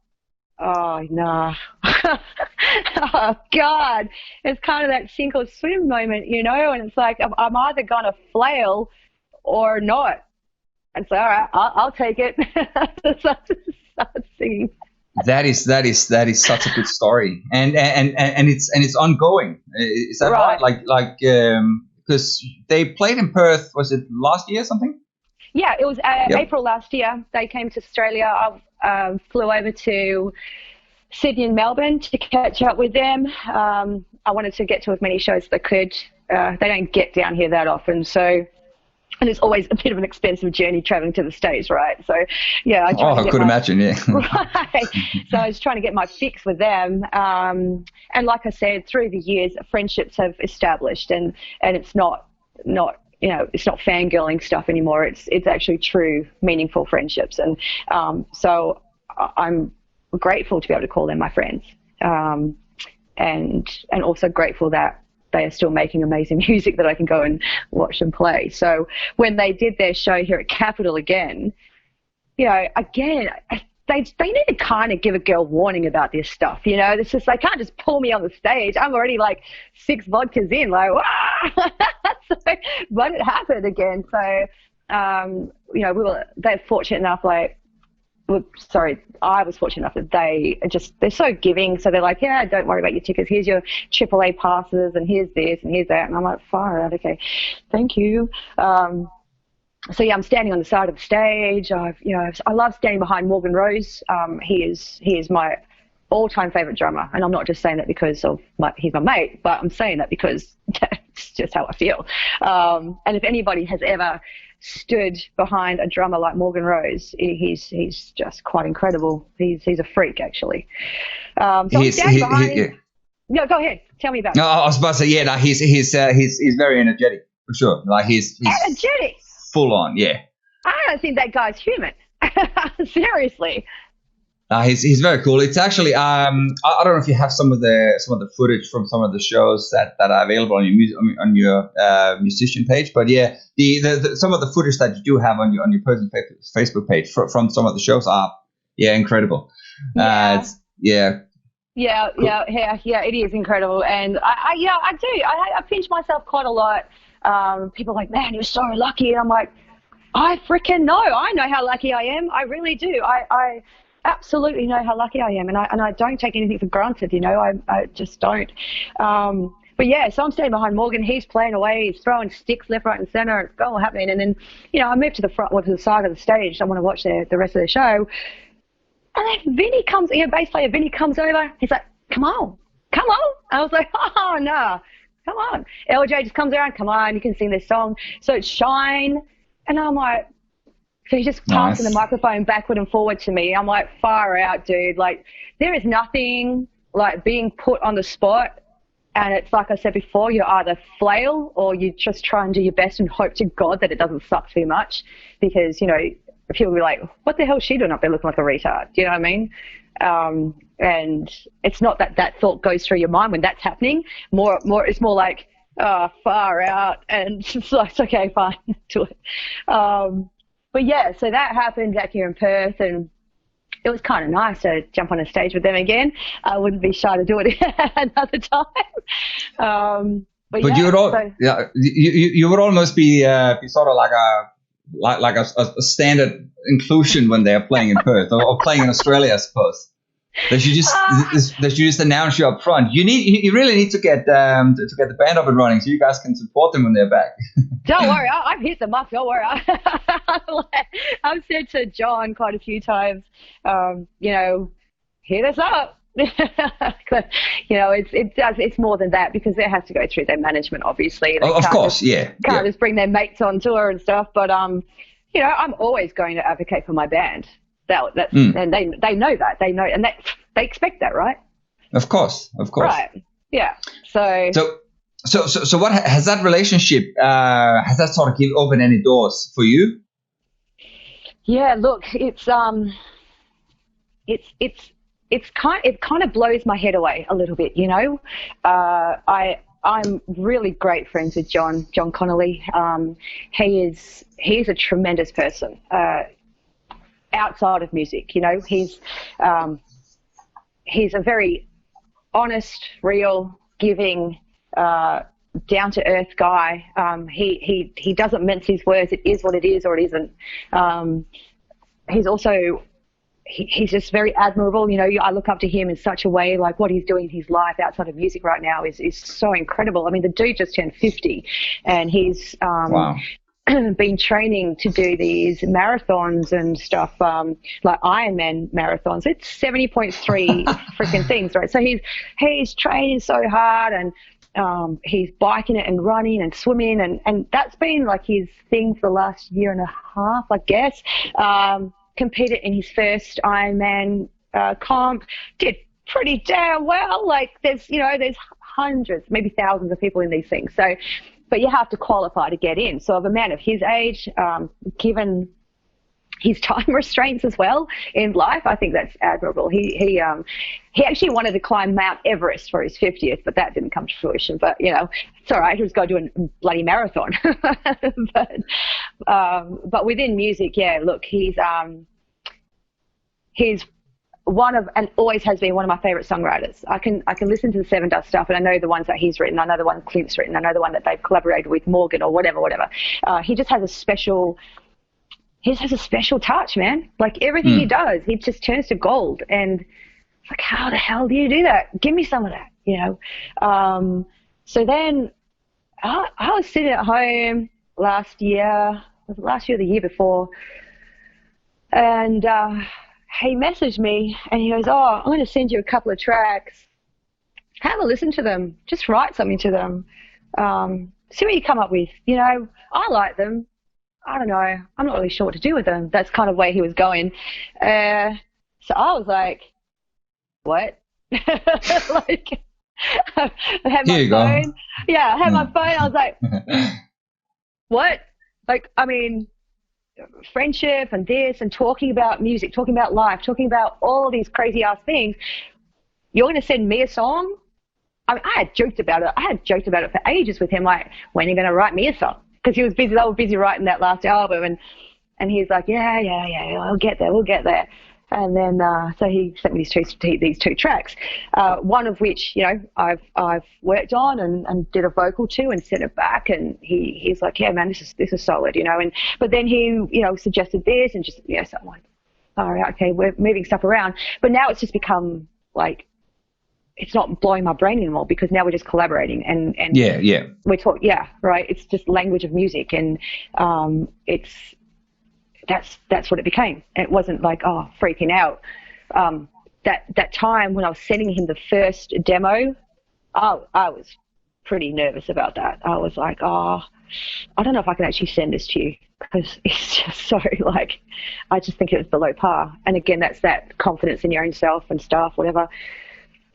oh, no. Oh, God. It's kind of that sink or swim moment, you know, and it's like I'm either going to flail or not. And so, all right, I'll take it. So I just started singing. That is such a good story, and it's ongoing. Is that right? Like because they played in Perth. Was it last year? Something? Yeah, it was April last year. They came to Australia. I flew over to Sydney and Melbourne to catch up with them. I wanted to get to as many shows as I could. They don't get down here that often, so. And it's always a bit of an expensive journey traveling to the States, right? So, yeah. I could imagine, yeah. Right. So I was trying to get my fix with them. And like I said, through the years, friendships have established, and it's not it's not fangirling stuff anymore. It's actually true, meaningful friendships. And so I'm grateful to be able to call them my friends, and also grateful that they are still making amazing music that I can go and watch them play. So when they did their show here at Capitol again, they need to kind of give a girl warning about this stuff. It's just, they can't just pull me on the stage. I'm already like 6 vodkas in, like, wow. But it happened again. So, they're fortunate enough, I was fortunate enough that they're so giving. So they're like, yeah, don't worry about your tickets. Here's your AAA passes, and here's this and here's that. And I'm like, far out. Okay, thank you. So yeah, I'm standing on the side of the stage. I love standing behind Morgan Rose. He is my all-time favorite drummer, and I'm not just saying that because he's my mate, but I'm saying that because that's just how I feel. And if anybody has ever stood behind a drummer like Morgan Rose, he's just quite incredible. He's a freak, actually. So I'm standing behind him. No, go ahead. Tell me about it. No, I was about to say, he's very energetic for sure. Like he's energetic, full on. Yeah. I don't think that guy's human. Seriously. He's very cool. It's actually I don't know if you have some of the footage from some of the shows that are available on your musician page, but yeah, the some of the footage that you do have on your personal Facebook page from some of the shows are incredible. Yeah. Cool. Yeah, it is incredible, and I do. I pinch myself quite a lot. People are like, man, you're so lucky, and I'm like, I freaking know. I know how lucky I am. I really do. I absolutely know how lucky I am, and I don't take anything for granted. I just don't. But yeah, so I'm standing behind Morgan. He's playing away. He's throwing sticks left, right, and center. It's all happening. And then, I moved to the front, to the side of the stage. I want to watch the rest of the show. And then Vinny comes, bass player Vinny comes over. He's like, come on. I was like, oh, no, come on. LJ just comes around. Come on, you can sing this song. So it's Shine. And I'm like, so he's just passing the microphone backward and forward to me. I'm like, far out, dude. Like, there is nothing like being put on the spot. And it's like I said before, you either flail or you just try and do your best and hope to God that it doesn't suck too much. Because, people will be like, what the hell is she doing up there looking like a retard? Do you know what I mean? And it's not that thought goes through your mind when that's happening. It's more like, far out. And it's like, okay, fine, do it. But yeah, so that happened back here in Perth, and it was kind of nice to jump on a stage with them again. I wouldn't be shy to do it another time. But you would you would almost be sort of like a standard inclusion when they're playing in Perth or playing in Australia, I suppose. They should just announce you up front. You really need to get the band up and running so you guys can support them when they're back. Don't worry, I've hit them up. Don't worry. I've said to John quite a few times, hit us up. It's more than that because it has to go through their management, obviously. Of course, can't just bring their mates on tour and stuff. But I'm always going to advocate for my band. And they know that. They know, and they expect that, right? Of course. Right. Yeah. So what has that relationship? Has that sort of opened any doors for you? Yeah. Look, it kind of blows my head away a little bit. I'm really great friends with John Connolly. He is a tremendous person. Outside of music, he's a very honest, real, giving, down to earth guy. He doesn't mince his words. It is what it is, or it isn't. He's also he's just very admirable. You know, I look up to him in such a way, like what he's doing in his life outside of music right now is so incredible. I mean, the dude just turned 50 and he's Wow. been training to do these marathons and stuff, like Ironman marathons. It's 70.3 freaking things, right? So he's training so hard, and he's biking it and running and swimming, and that's been like his thing for the last year and a half, I guess. Competed in his first Ironman comp, did pretty damn well. Like there's hundreds, maybe thousands of people in these things. So, but you have to qualify to get in. So of a man of his age, given his time restraints as well in life, I think that's admirable. He actually wanted to climb Mount Everest for his 50th, but that didn't come to fruition. But it's all right. He was going to do a bloody marathon. But within music, yeah. Look, he's one of, and always has been one of my favorite songwriters. I can listen to the Sevendust stuff, and I know the ones that he's written. I know the one Clint's written. I know the one that they've collaborated with Morgan or whatever. He just has a special. He just has a special touch, man. Like everything he does, he just turns to gold. And it's like, how the hell do you do that? Give me some of that, So then I was sitting at home last year, was it last year or the year before? And he messaged me and he goes, I'm going to send you a couple of tracks. Have a listen to them. Just write something to them. See what you come up with. I like them. I don't know. I'm not really sure what to do with them. That's kind of where he was going. So I was like, what? Like, I had my phone. Go. Yeah, I had my phone. I was like, what? Like, I mean, friendship and this and talking about music, talking about life, talking about all these crazy ass things. You're going to send me a song? I mean, I had joked about it. For ages with him. Like, when are you going to write me a song? Because he was busy. They were busy writing that last album, and he's like, yeah, we'll get there. And then so he sent me these two tracks, one of which I've worked on and did a vocal to and sent it back, and he's like, yeah, man, this is solid, and but then he suggested this and just so I'm like, all right, okay, we're moving stuff around, but now it's just become like, it's not blowing my brain anymore because now we're just collaborating and we talk, right. It's just language of music, and that's what it became. It wasn't like freaking out. That time when I was sending him the first demo, I was pretty nervous about that. I was like, I don't know if I can actually send this to you because it's just so like, I just think it was below par. And again, that's that confidence in your own self and stuff, whatever.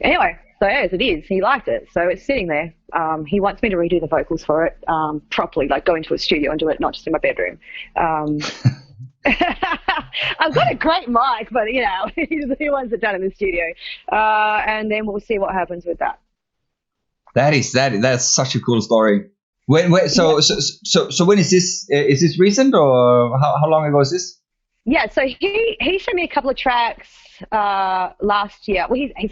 Anyway, so as it is, he liked it. So it's sitting there. He wants me to redo the vocals for it properly, like go into a studio and do it, not just in my bedroom. I've got a great mic, but he wants it done in the studio. And then we'll see what happens with that. That's such a cool story. So when is this? Is this recent, or how long ago is this? Yeah, so he sent me a couple of tracks last year. Well, he's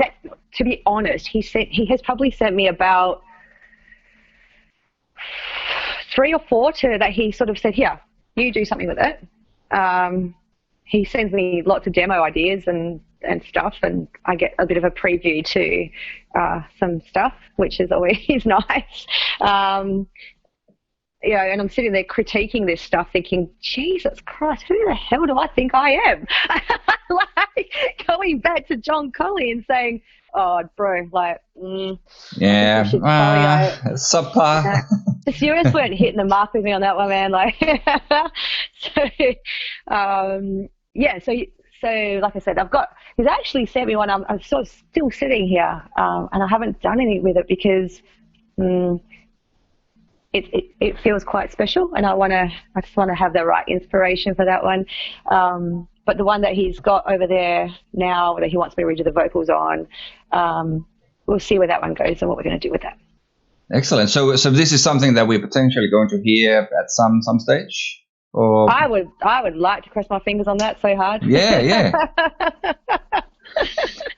to be honest, he has probably sent me about 3 or 4 that he sort of said, here, you do something with it. He sends me lots of demo ideas and stuff, and I get a bit of a preview to some stuff, which is always nice. And I'm sitting there critiquing this stuff thinking, Jesus Christ, who the hell do I think I am? Like going back to John Colley and saying, oh, bro, like, subpar. The serious weren't hitting the mark with me on that one, man. Like, so like I said, he's actually sent me one. I'm sort of still sitting here, and I haven't done anything with it because it feels quite special, and I just want to have the right inspiration for that one. But the one that he's got over there now that he wants me to redo the vocals on, we'll see where that one goes and what we're going to do with that. Excellent. So this is something that we're potentially going to hear at some stage? Or I would like to cross my fingers on that so hard. Yeah.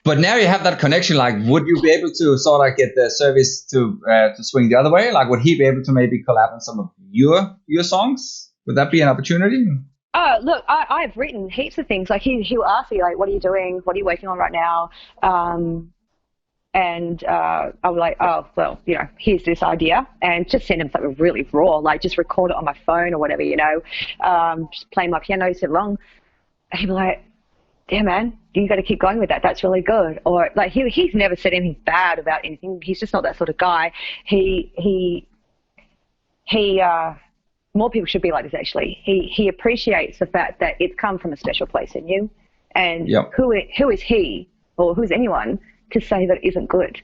But now you have that connection. Like, would you be able to sort of get the service to swing the other way? Like, would he be able to maybe collab on some of your songs? Would that be an opportunity? Oh, look, I've written heaps of things. Like he'll ask me, like, what are you doing? What are you working on right now? And I'll be like, oh, well, here's this idea, and just send him something really raw, like just record it on my phone or whatever, just playing my piano so long. He'd be like, yeah, man, you got to keep going with that. That's really good. Or like he's never said anything bad about anything. He's just not that sort of guy. He more people should be like this, actually. He appreciates the fact that it's come from a special place in you, and Yep. who is he or who's anyone to say that it isn't good?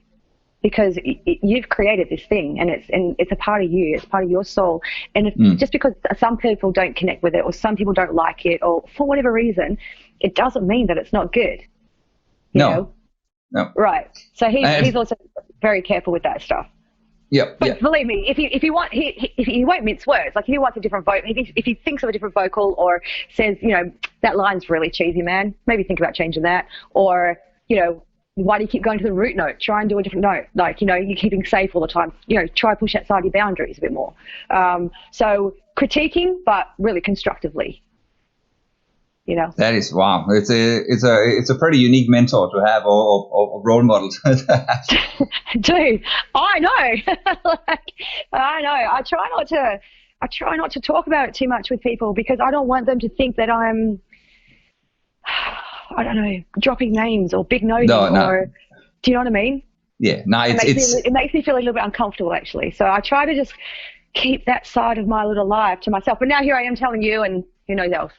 Because you've created this thing, and it's a part of you, it's part of your soul. And just because some people don't connect with it, or some people don't like it, or for whatever reason, it doesn't mean that it's not good. You know? No. Right. So he's also very careful with that stuff. Yep. But believe me, if you want, he won't mince words. Like if he wants a different vocal, if he thinks of a different vocal, or says, that line's really cheesy, man, maybe think about changing that. Or, why do you keep going to the root note? Try and do a different note. Like, you're keeping safe all the time. Try push outside your boundaries a bit more. So critiquing, but really constructively. That is, wow. It's a pretty unique mentor to have, or role model to have. Dude, I know. I know. I try not to talk about it too much with people, because I don't want them to think that I'm, I don't know, dropping names or big nosing. No. Or, do you know what I mean? Yeah. No, it makes me feel a little bit uncomfortable, actually. So I try to just keep that side of my little life to myself. But now here I am telling you, and who knows else.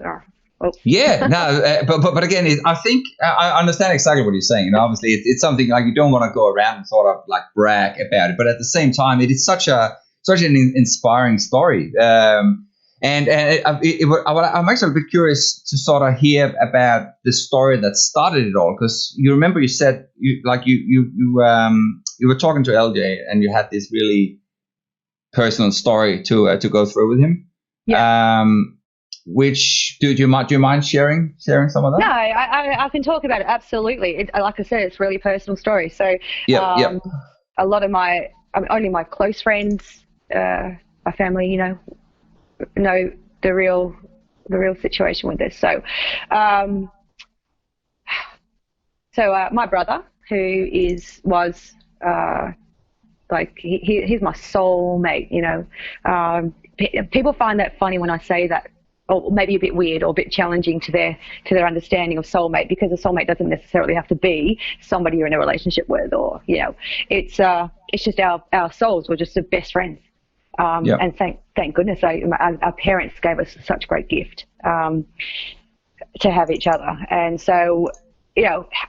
Oh. Yeah, no, but again, I think I understand exactly what you're saying. Obviously, it's something like you don't want to go around and sort of like brag about it, but at the same time, it is such an inspiring story. I'm actually a bit curious to sort of hear about the story that started it all, because you remember you said you were talking to LJ and you had this really personal story to go through with him. Yeah. Which do you mind sharing some of that? No, I can talk about it, absolutely. Like I said, it's a really personal story. So a lot of only my close friends, my family, know the real situation with this. So my brother, who was like he's my soulmate. People find that funny when I say that, or maybe a bit weird or a bit challenging to their understanding of soulmate, because a soulmate doesn't necessarily have to be somebody you're in a relationship with, or it's just our souls were just the best friends. And thank goodness our parents gave us such great gift to have each other. And so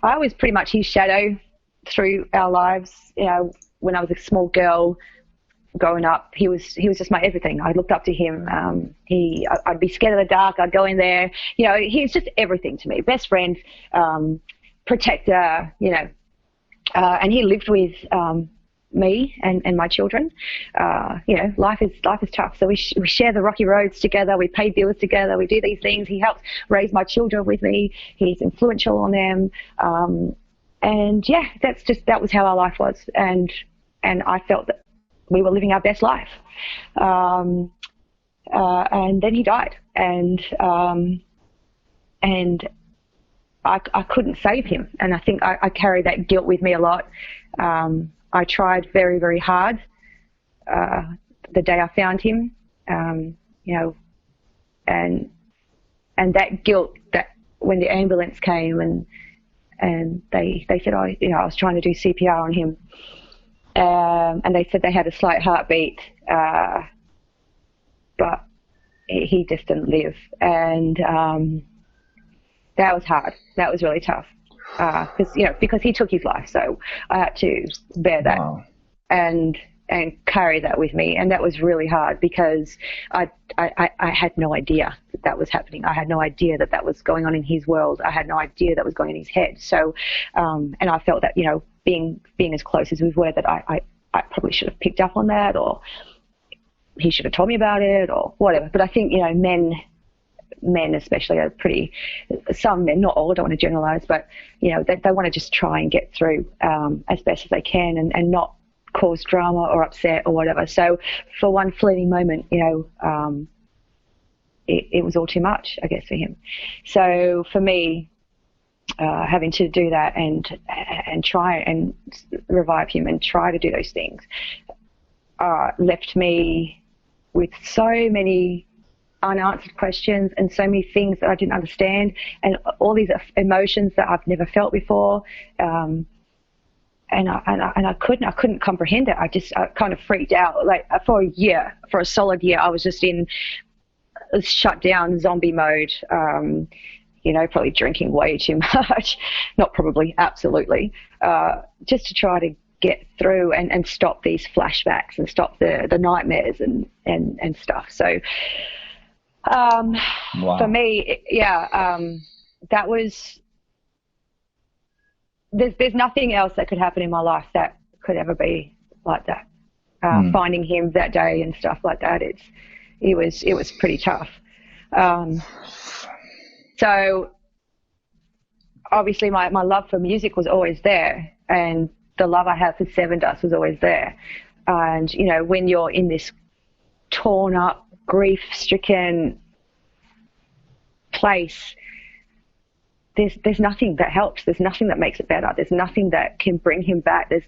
I was pretty much his shadow through our lives. When I was a small girl growing up, he was just my everything. I looked up to him. I'd be scared of the dark. I'd go in there. He was just everything to me. Best friend, protector. And he lived with me and my children. Life is tough. So we share the rocky roads together. We pay bills together. We do these things. He helps raise my children with me. He's influential on them. That was how our life was. And I felt that we were living our best life. And then he died, and I couldn't save him. And I think I carry that guilt with me a lot. I tried very, very hard the day I found him, and that guilt, that when the ambulance came and they said, I was trying to do CPR on him. And they said they had a slight heartbeat, but he just didn't live. And that was hard. That was really tough, because he took his life. So I had to bear that. Wow. and carry that with me. And that was really hard, because I had no idea that was happening. I had no idea that was going on in his world. I had no idea that was going in his head. So, and I felt that, being as close as we were, that I probably should have picked up on that, or he should have told me about it, or whatever. But I think, men especially are some men, not all, I don't want to generalize, but, they want to just try and get through as best as they can, and not cause drama or upset or whatever. So for one fleeting moment, it was all too much, I guess, for him. So for me, having to do that and try and revive him and try to do those things left me with so many unanswered questions and so many things that I didn't understand, and all these emotions that I've never felt before. And I couldn't comprehend it. I kind of freaked out. Like for a solid year, I was just in shut down zombie mode. Probably drinking way too much. Not probably, absolutely. Just to try to get through and stop these flashbacks and stop the nightmares and stuff. So Wow. For me, that was. There's nothing else that could happen in my life that could ever be like that. Finding him that day and stuff like that, it was pretty tough. So obviously my love for music was always there, and the love I have for Sevendust was always there. And when you're in this torn up, grief-stricken place, there's nothing that helps. There's nothing that makes it better. There's nothing that can bring him back. There's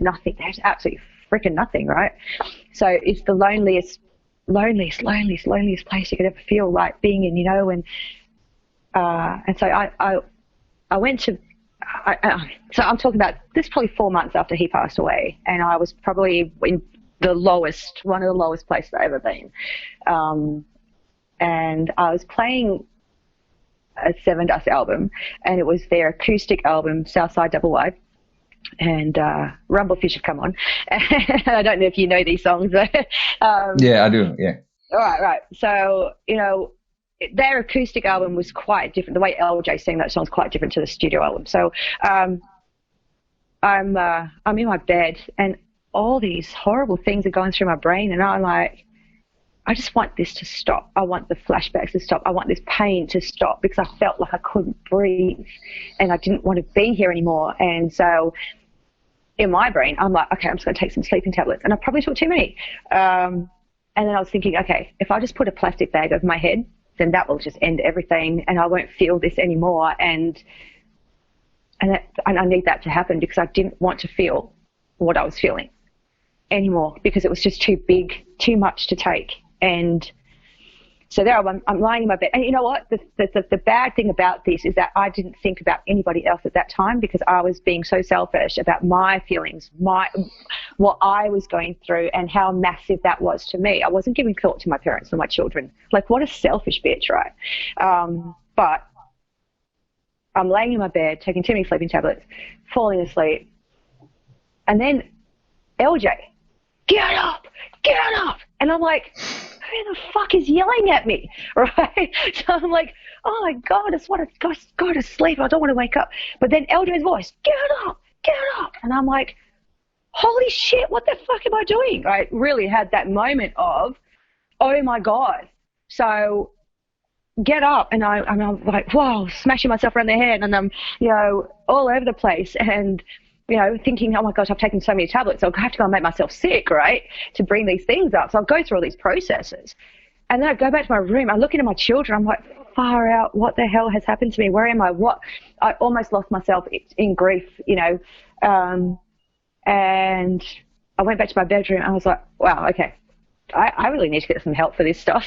absolutely freaking nothing, right? So it's the loneliest place you could ever feel like being in, and so I went to, so I'm talking about this probably 4 months after he passed away, and I was probably in one of the lowest places I've ever been. And I was playing a Sevendust album, and it was their acoustic album, Southside Double Wide, and Rumblefish had come on. And I don't know if you know these songs. Yeah, I do, yeah. All right. So, their acoustic album was quite different. The way LJ sang that song is quite different to the studio album. So I'm in my bed, and all these horrible things are going through my brain, and I'm like, I just want this to stop. I want the flashbacks to stop. I want this pain to stop, because I felt like I couldn't breathe and I didn't want to be here anymore. And so in my brain, I'm like, okay, I'm just going to take some sleeping tablets. And I probably took too many. And then I was thinking, okay, if I just put a plastic bag over my head, then that will just end everything, and I won't feel this anymore. And I need that to happen, because I didn't want to feel what I was feeling anymore, because it was just too big, too much to take. And so there I'm lying in my bed. And you know what? The bad thing about this is that I didn't think about anybody else at that time, because I was being so selfish about my feelings, what I was going through, and how massive that was to me. I wasn't giving thought to my parents or my children. Like, what a selfish bitch, right? But I'm laying in my bed, taking too many sleeping tablets, falling asleep. And then LJ, get up. And I'm like, who the fuck is yelling at me, right? So I'm like, oh my God, I just want to go to sleep. I don't want to wake up. But then LJ's voice, get up. And I'm like, holy shit, what the fuck am I doing? I really had that moment of, oh my God. So get up, and I'm like, whoa, smashing myself around the head, and I'm, all over the place, and thinking, oh my gosh, I've taken so many tablets, I'll have to go and make myself sick, right, to bring these things up. So I'll go through all these processes. And then I go back to my room, I look into my children, I'm like, far out, what the hell has happened to me? Where am I? I almost lost myself in grief, and I went back to my bedroom, and I was like, wow, okay, I really need to get some help for this stuff,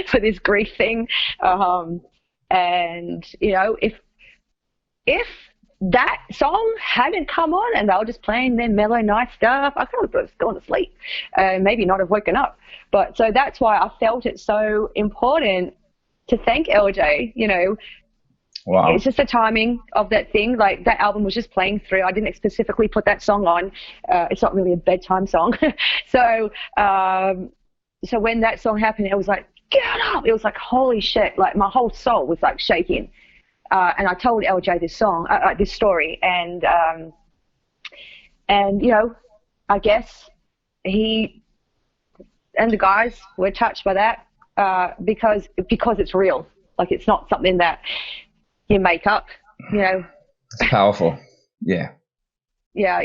for this grief thing. And, if that song hadn't come on and they were just playing their mellow, nice stuff, I could have just gone to sleep, maybe not have woken up. But so that's why I felt it so important to thank LJ. Wow. It's just the timing of that thing. Like, that album was just playing through. I didn't specifically put that song on. It's not really a bedtime song. So when that song happened, it was like, get up. It was like, holy shit. Like, my whole soul was like shaking. And I told LJ this song, this story, and I guess he and the guys were touched by that, because it's real. Like, it's not something that you make up, It's powerful. Yeah. Yeah,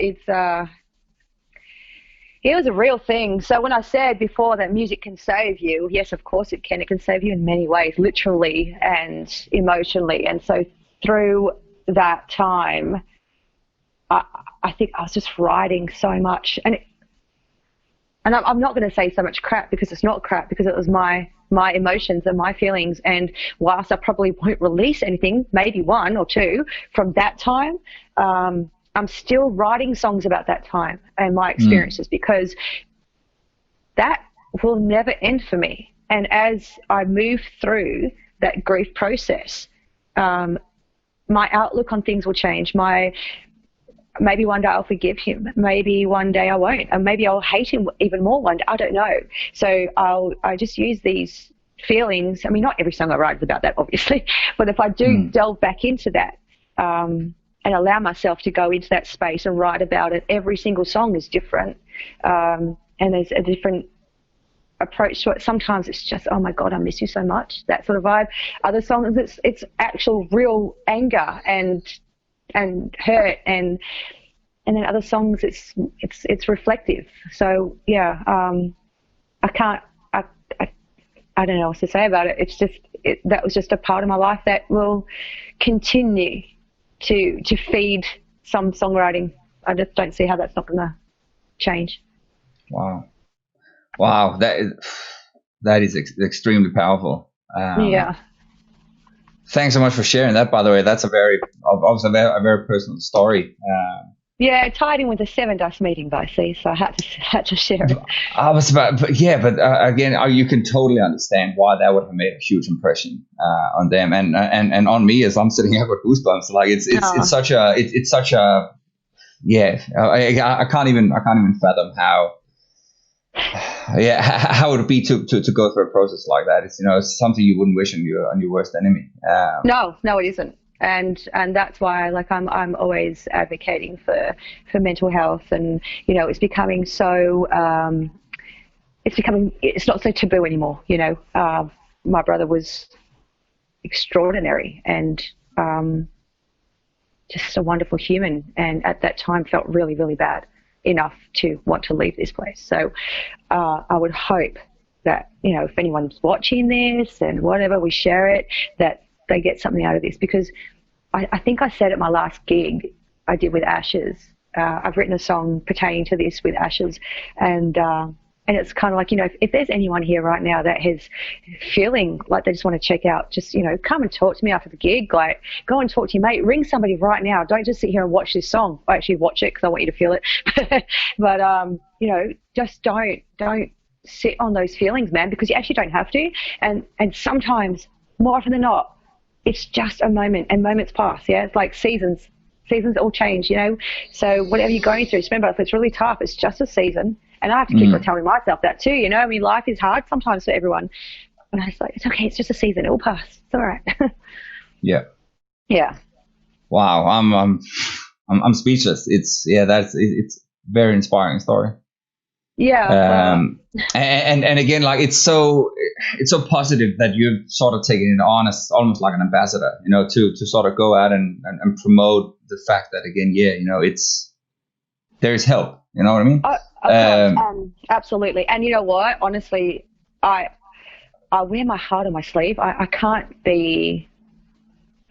It was a real thing. So when I said before that music can save you, yes, of course it can. It can save you in many ways, literally and emotionally. And so through that time, I think I was just writing so much. And I'm not going to say so much crap, because it's not crap, because it was my emotions and my feelings. And whilst I probably won't release anything, maybe one or two from that time, I'm still writing songs about that time and my experiences, because that will never end for me. And as I move through that grief process, my outlook on things will change. Maybe one day I'll forgive him. Maybe one day I won't. And maybe I'll hate him even more one day. I don't know. So I just use these feelings. I mean, not every song I write is about that, obviously. But if I do delve back into that and allow myself to go into that space and write about it, every single song is different. And there's a different approach to it. Sometimes it's just, oh my God, I miss you so much, that sort of vibe. Other songs, it's actual real anger and hurt, and then other songs it's reflective. So yeah, I don't know what to say about it. It's just that was just a part of my life that will continue to feed some songwriting. I just don't see how that's not going to change. Wow, that is extremely powerful. Yeah. Thanks so much for sharing that, by the way. That's obviously a very personal story. Yeah, it tied in with the Sevendust meeting, though, see, so I had to share it. Again, you can totally understand why that would have made a huge impression on them and on me, as I'm sitting here with goosebumps. Like it's such a I can't even fathom how it would be to go through a process like that. It's something you wouldn't wish on your worst enemy. No, it isn't. And that's why, like, I'm always advocating for mental health, and it's becoming so it's not so taboo anymore. My brother was extraordinary and just a wonderful human, and at that time felt really, really bad enough to want to leave this place. So I would hope that if anyone's watching this and whatever, we share it, that they get something out of this, because I think I said at my last gig I did with Ashes, I've written a song pertaining to this with Ashes, and it's kind of like, if there's anyone here right now that is feeling like they just want to check out, just, come and talk to me after the gig. Like, go and talk to your mate. Ring somebody right now. Don't just sit here and watch this song. I actually watch it because I want you to feel it. But, just don't sit on those feelings, man, because you actually don't have to. And sometimes, more often than not, it's just a moment, and moments pass. Yeah, it's like seasons. Seasons all change, So whatever you're going through, just remember, if it's really tough, it's just a season. And I have to keep on telling myself that too, I mean, life is hard sometimes for everyone. And I was like, it's okay, it's just a season, it'll pass. It's all right. Yeah. Yeah. Wow, I'm speechless. It's very inspiring story. Yeah. And again, like, it's so positive that you've sort of taken it on as almost like an ambassador, to sort of go out and promote the fact that, again, there's help. You know what I mean? Absolutely. And you know what? Honestly, I wear my heart on my sleeve. I can't be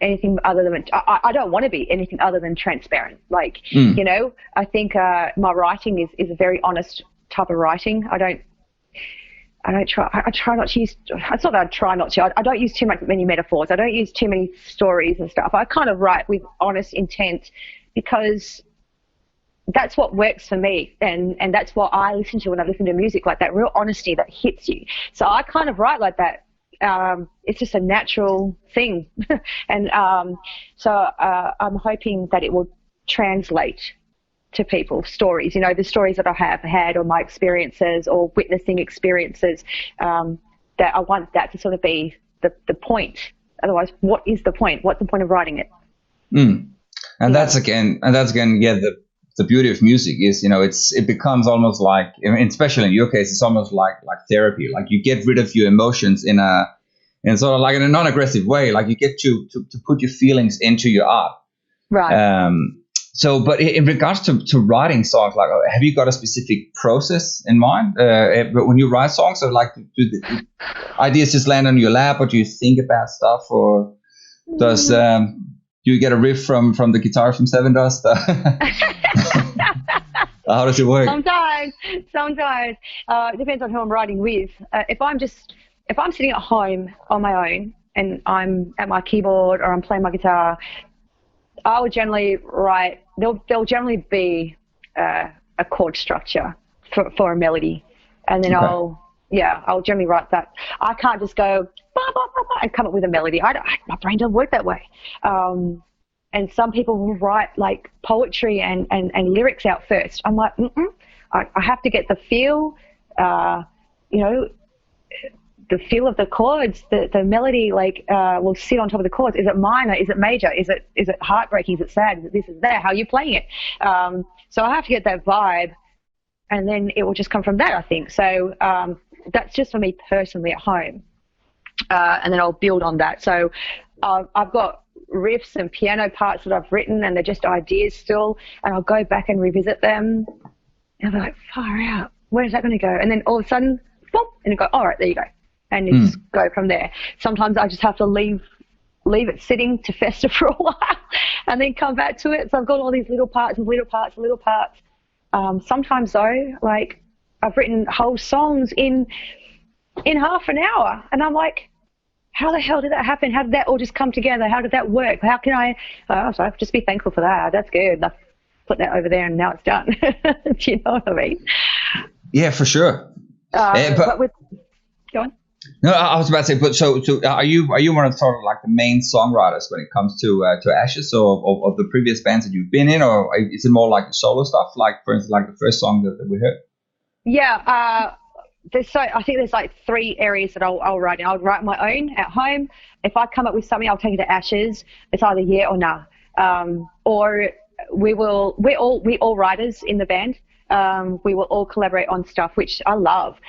anything other than, I don't want to be anything other than transparent. Like, I think my writing is a very honest type of writing. I try not to use, it's not that I try not to, I don't use many metaphors. I don't use too many stories and stuff. I kind of write with honest intent, because that's what works for me, and that's what I listen to when I listen to music, like that real honesty that hits you. So I kind of write like that. It's just a natural thing. And so I'm hoping that it will translate to people stories, the stories that I have had, or my experiences, or witnessing experiences, that I want that to sort of be the point. Otherwise, what is the point? What's the point of writing it? And that's again, the beauty of music is, it becomes almost like, especially in your case, it's almost like therapy. Like, you get rid of your emotions in sort of like in a non-aggressive way. Like, you get to put your feelings into your art. Right. So, but in regards to writing songs, like, have you got a specific process in mind? But when you write songs, or like, do the ideas just land on your lap, or do you think about stuff, or does do you get a riff from the guitar from Sevendust? How does it work? Sometimes. It depends on who I'm writing with. If I'm sitting at home on my own and I'm at my keyboard or I'm playing my guitar, I will generally write. There'll generally be a chord structure for a melody, and then I'll generally write that. I can't just go bah, bah, bah, bah, and come up with a melody. My brain doesn't work that way. And some people will write like poetry and lyrics out first. I'm like, I have to get the feel, the feel of the chords, the melody, like will sit on top of the chords. Is it minor? Is it major? Is it heartbreaking? Is it sad? Is it this? Is that? How are you playing it? So I have to get that vibe, and then it will just come from that, I think. So that's just for me personally at home, and then I'll build on that. So I've got riffs and piano parts that I've written, and they're just ideas still, and I'll go back and revisit them, and I'm like, far out, where's that going to go? And then all of a sudden, boop, and you go, all right, there you go, and you just go from there. Sometimes I just have to leave it sitting to fester for a while, and then come back to it. So I've got all these little parts. Sometimes though, like I've written whole songs in half an hour, and I'm like, how the hell did that happen? How did that all just come together? How did that work? How can I just be thankful for that. That's good. I've put that over there and now it's done. Do you know what I mean? Yeah, for sure. Go on. No, I was about to say, but so are you one of sort of like the main songwriters when it comes to Ashes, or of the previous bands that you've been in, or is it more like the solo stuff? Like, for instance, like the first song that we heard? Yeah, I think there's like 3 areas that I'll write in. I'll write my own at home. If I come up with something, I'll take it to Ashes. It's either yeah or nah. Or we're all writers in the band. We will all collaborate on stuff, which I love.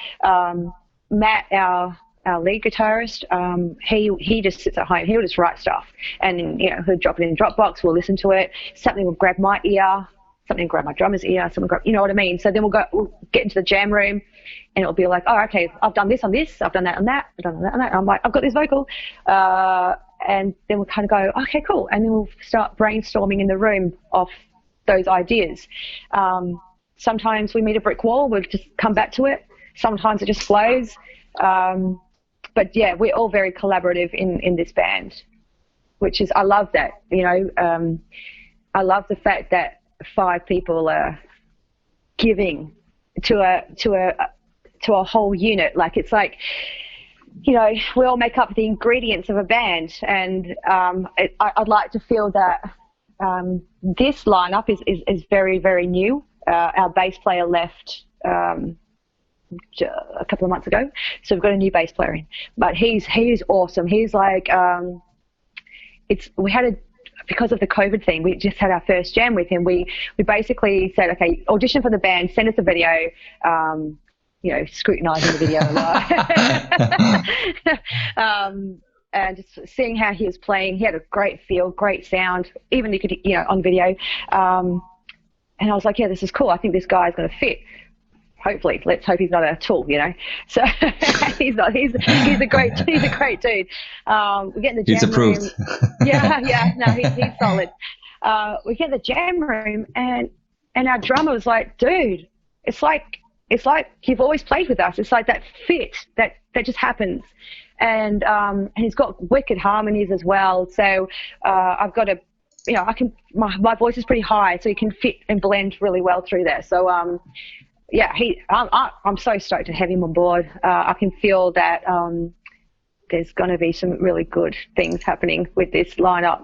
Matt, our lead guitarist, he just sits at home. He'll just write stuff, and he'll drop it in Dropbox. We'll listen to it. Something will grab my ear. Something will grab my drummer's ear. Something grab, you know what I mean? So then we'll get into the jam room, and it'll be like, oh, okay, I've done this on this, I've done that on that, I've done that on that. And I'm like, I've got this vocal, and then we'll kind of go, okay, cool, and then we'll start brainstorming in the room off those ideas. Sometimes we meet a brick wall, we'll just come back to it. Sometimes it just flows. But yeah, we're all very collaborative in this band, which is, I love that. I love the fact that 5 people are giving to a whole unit. Like, it's like, we all make up the ingredients of a band, and I'd like to feel that this lineup is very, very new. Our bass player left a couple of months ago, so we've got a new bass player in, but he's awesome. He's like, because of the COVID thing, we just had our first jam with him. We basically said, okay, audition for the band, send us a video, scrutinizing the video a lot. And just seeing how he was playing. He had a great feel, great sound, even you could, on video. And I was like, yeah, this is cool. I think this guy's going to fit. Hopefully, let's hope he's not a tool, So he's not. He's a great dude. We get in the jam he's approved. room. Yeah. No, he's solid. We get in the jam room, and our drummer was like, dude, it's like you've always played with us. It's like that fit that just happens, and he's got wicked harmonies as well. So I've got a, I can, my voice is pretty high, so he can fit and blend really well through there. So yeah, I'm so stoked to have him on board. I can feel that there's going to be some really good things happening with this lineup.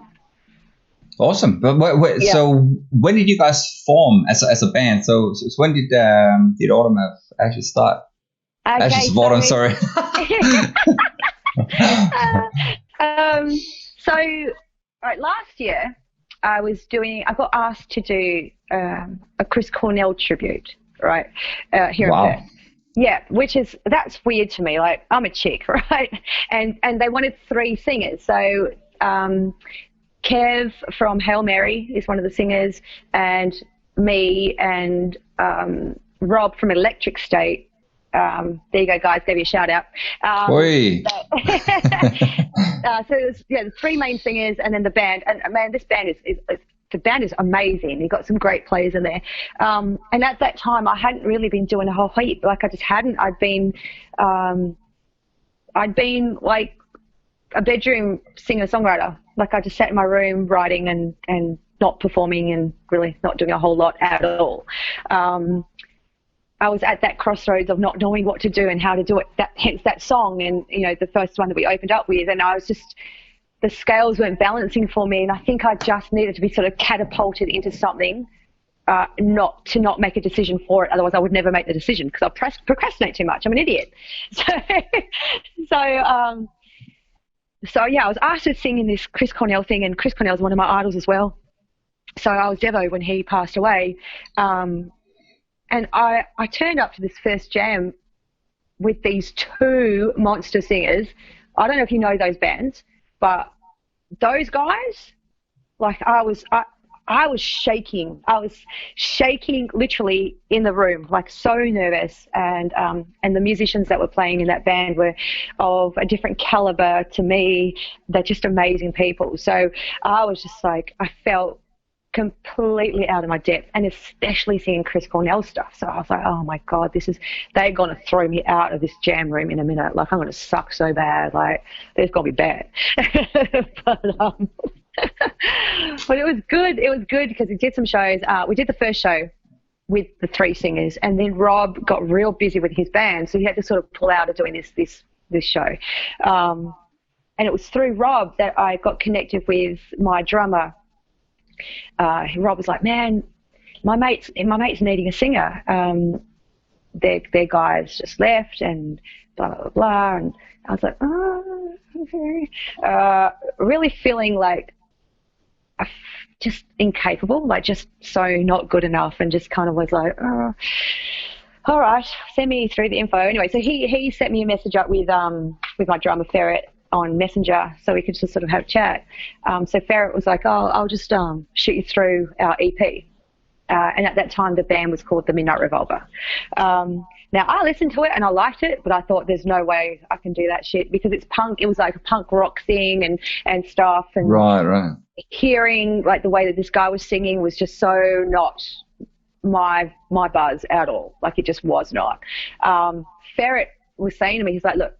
Awesome. But so when did you guys form as a band? So when did Autumn of Ashes start? Okay, Ashes of Autumn, sorry. So last year I got asked to do a Chris Cornell tribute. Right, here in Perth. Yeah, that's weird to me. Like, I'm a chick, right? And they wanted 3 singers. So Kev from Hail Mary is one of the singers, and me and Rob from Electric State. There you go, guys. Gave you a shout out. Oi. So it was, the three main singers, and then the band. And man, this band the band is amazing. You've got some great players in there. And at that time, I hadn't really been doing a whole heap. Like, I just hadn't. I'd been like a bedroom singer-songwriter. Like, I just sat in my room writing and not performing and really not doing a whole lot at all. I was at that crossroads of not knowing what to do and how to do it, hence that song and, the first one that we opened up with. And I was just, the scales weren't balancing for me, and I think I just needed to be sort of catapulted into something, not make a decision for it. Otherwise, I would never make the decision because I procrastinate too much. I'm an idiot. So I was asked to sing in this Chris Cornell thing, and Chris Cornell's one of my idols as well. So I was Devo when he passed away. And I turned up to this first jam with these two monster singers. I don't know if you know those bands, but those guys, like, I was shaking. I was shaking literally in the room, like so nervous. And the musicians that were playing in that band were of a different caliber to me. They're just amazing people. So I was just like, I felt completely out of my depth, and especially seeing Chris Cornell stuff. So I was like, oh my God, they're going to throw me out of this jam room in a minute. Like, I'm going to suck so bad. Like, this got to be bad. But it was good. It was good because we did some shows. We did the first show with the three singers, and then Rob got real busy with his band, so he had to sort of pull out of doing this show. And it was through Rob that I got connected with my drummer. Rob was like, man, my mate's needing a singer. Their guys just left and blah, blah, blah. And I was like, oh, okay. Really feeling like just incapable, like just so not good enough, and just kind of was like, oh, all right, send me through the info. Anyway, so he sent me a message up with my drummer Ferret on Messenger, so we could just sort of have a chat. So Ferret was like, oh, I'll just shoot you through our EP. And at that time, the band was called the Midnight Revolver. Now, I listened to it and I liked it, but I thought there's no way I can do that shit because it's punk. It was like a punk rock thing and stuff. And right. Hearing like the way that this guy was singing was just so not my buzz at all. Like, it just was not. Ferret was saying to me, he's like, look,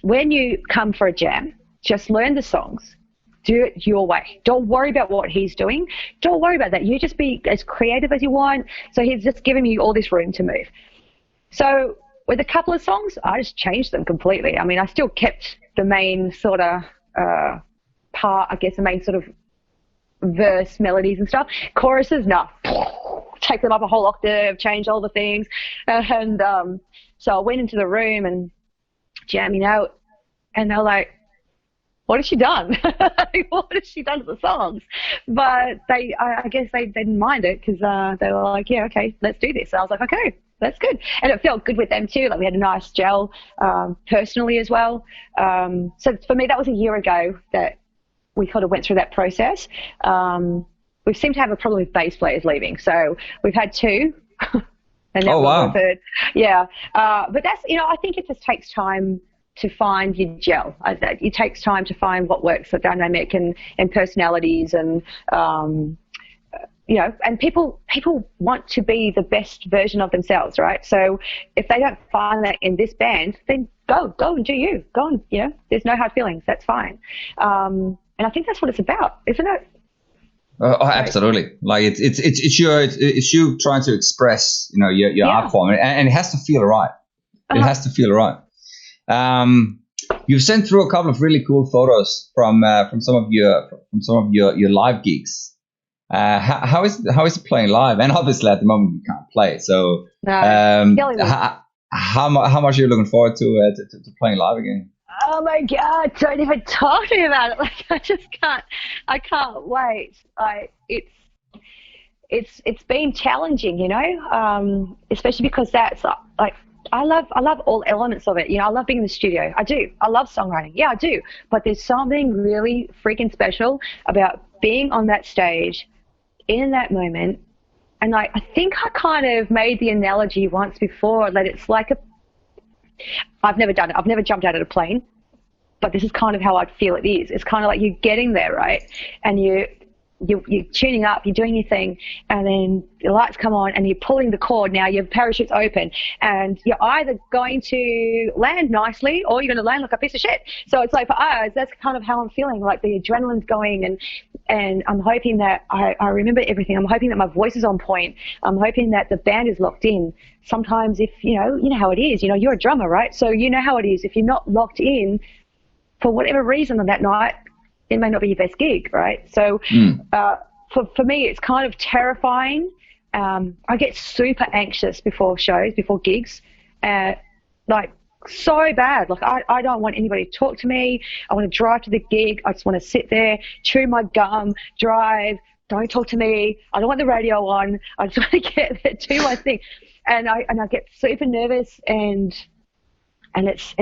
when you come for a jam, just learn the songs, do it your way. Don't worry about what he's doing. Don't worry about that. You just be as creative as you want. So he's just giving you all this room to move. So with a couple of songs, I just changed them completely. I mean, I still kept the main sort of part, I guess, the main sort of verse melodies and stuff. Choruses, no. Take them up a whole octave, change all the things. And so I went into the room and jamming out, and they're like, what has she done? What has she done to the songs? But I guess they didn't mind it because they were like, yeah, okay, let's do this. And I was like, okay, that's good. And it felt good with them too. Like, we had a nice gel personally as well. So for me, that was a year ago that we kind of went through that process. We seem to have a problem with bass players leaving. So we've had two. And oh, wow. Third. Yeah. But that's, I think it just takes time to find your gel. It takes time to find what works for dynamic and personalities and, and people want to be the best version of themselves, right? So if they don't find that in this band, then go and do you. Go and, there's no hard feelings. That's fine. And I think that's what it's about, isn't it? Absolutely. Like it's you trying to express, your art form, and it has to feel right. It has to feel right. You've sent through a couple of really cool photos from some of your live gigs. How is it playing live? And obviously at the moment you can't play. So how much are you looking forward to playing live again? Oh my God, don't even talk to me about it. Like, I can't wait. Like, it's been challenging, especially because that's like I love all elements of it. You know, I love being in the studio. I do. I love songwriting. Yeah, I do. But there's something really freaking special about being on that stage in that moment. And I think I kind of made the analogy once before that it's like I've never done it. I've never jumped out of a plane, but this is kind of how I feel it is. It's kind of like you're getting there, right? And you're tuning up, you're doing your thing, and then the lights come on and you're pulling the cord. Now your parachute's open and you're either going to land nicely or you're going to land like a piece of shit. So it's like for us, that's kind of how I'm feeling, like the adrenaline's going, and I'm hoping that I remember everything. I'm hoping that my voice is on point. I'm hoping that the band is locked in. Sometimes if, you know how it is, you're a drummer, right? So you know how it is. If you're not locked in for whatever reason on that night, it may not be your best gig, right? So for me, it's kind of terrifying. I get super anxious before shows, before gigs, like so bad. Like I don't want anybody to talk to me. I want to drive to the gig. I just want to sit there, chew my gum, drive. Don't talk to me. I don't want the radio on. I just want to get there, do my thing. And I get super nervous, and it's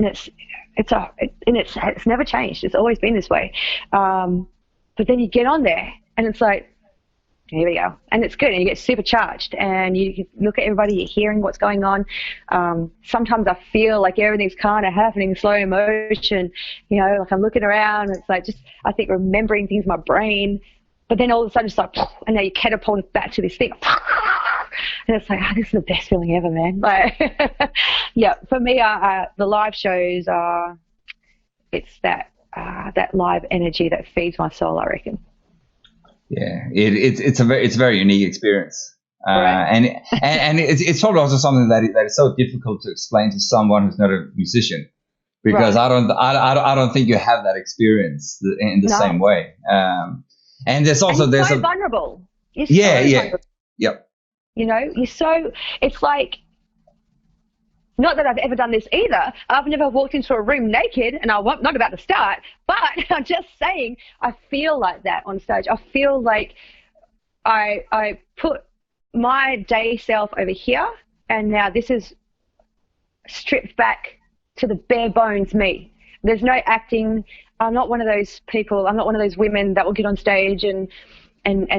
never changed. It's always been this way. But then you get on there and it's like, here we go. And it's good. And you get supercharged and you look at everybody, you're hearing what's going on. Sometimes I feel like everything's kind of happening in slow motion, like I'm looking around. It's like I think remembering things in my brain. But then all of a sudden it's like, and now you catapult back to this thing. And it's like, this is the best feeling ever, man. Like, yeah, for me, the live shows it's that live energy that feeds my soul, I reckon. Yeah, it's a very unique experience, right. and it's probably also something that is so difficult to explain to someone who's not a musician, because right. I don't think you have that experience in the same way. And there's also and so vulnerable. You're so vulnerable. Yep. It's like, not that I've ever done this either. I've never walked into a room naked, and I'm not about to start, but I'm just saying I feel like that on stage. I feel like I put my day self over here, and now this is stripped back to the bare bones me. There's no acting. I'm not one of those people. I'm not one of those women that will get on stage and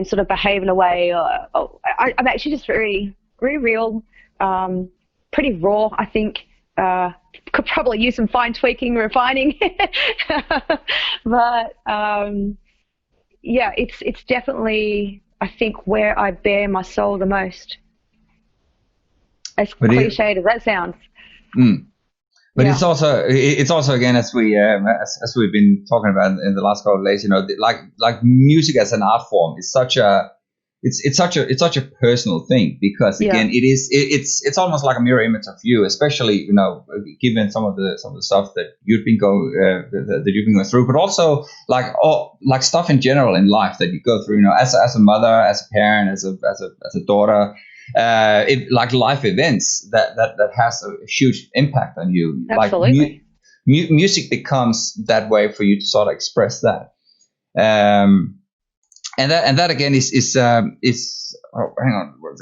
sort of behave in a way. I'm actually just very, very real, pretty raw, I think. Could probably use some fine tweaking, refining. But, yeah, it's definitely, I think, where I bear my soul the most. As cliche as that sounds. But yeah. it's also again, as we've been talking about in the last couple of days, like music as an art form is such a personal thing, because again, it's almost like a mirror image of you, especially given some of the stuff that you've been going through, but also like stuff in general in life that you go through, as a mother, as a parent, as a daughter. Like life events that has a huge impact on you. Absolutely. Like music becomes that way for you to sort of express that. And that again is oh, hang on, what was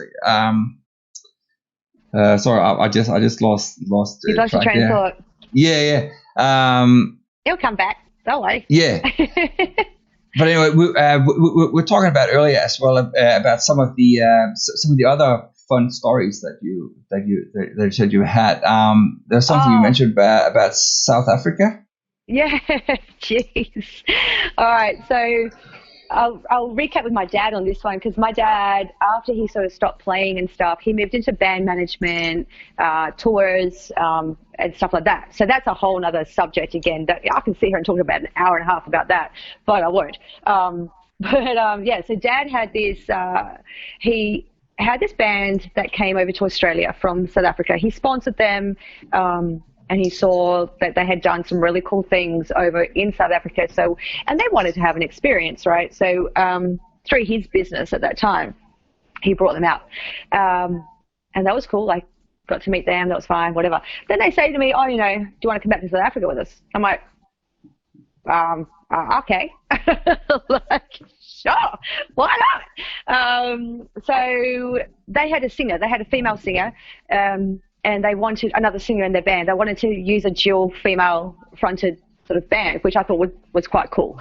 it? Sorry, I just lost. You lost your train of thought. Yeah. It'll come back. Don't worry. Yeah. But anyway, we're talking about earlier as well about some of the other fun stories that you said you had. There's something you mentioned about South Africa. Yeah, jeez. All right, so I'll recap with my dad on this one, because my dad, after he sort of stopped playing and stuff, he moved into band management, tours, and stuff like that. So that's a whole other subject again. That I can sit here and talk about an hour and a half about that, but I won't. Yeah, so Dad had this, he had this band that came over to Australia from South Africa. He sponsored them, and he saw that they had done some really cool things over in South Africa. So, and they wanted to have an experience, right? So through his business at that time, he brought them out. And that was cool. Like, got to meet them. That was fine, whatever. Then they say to me, do you want to come back to South Africa with us? I'm like, okay. Like, sure, why not? So they had a singer. They had a female singer. and they wanted another singer in their band. They wanted to use a dual female fronted sort of band, which I thought was quite cool.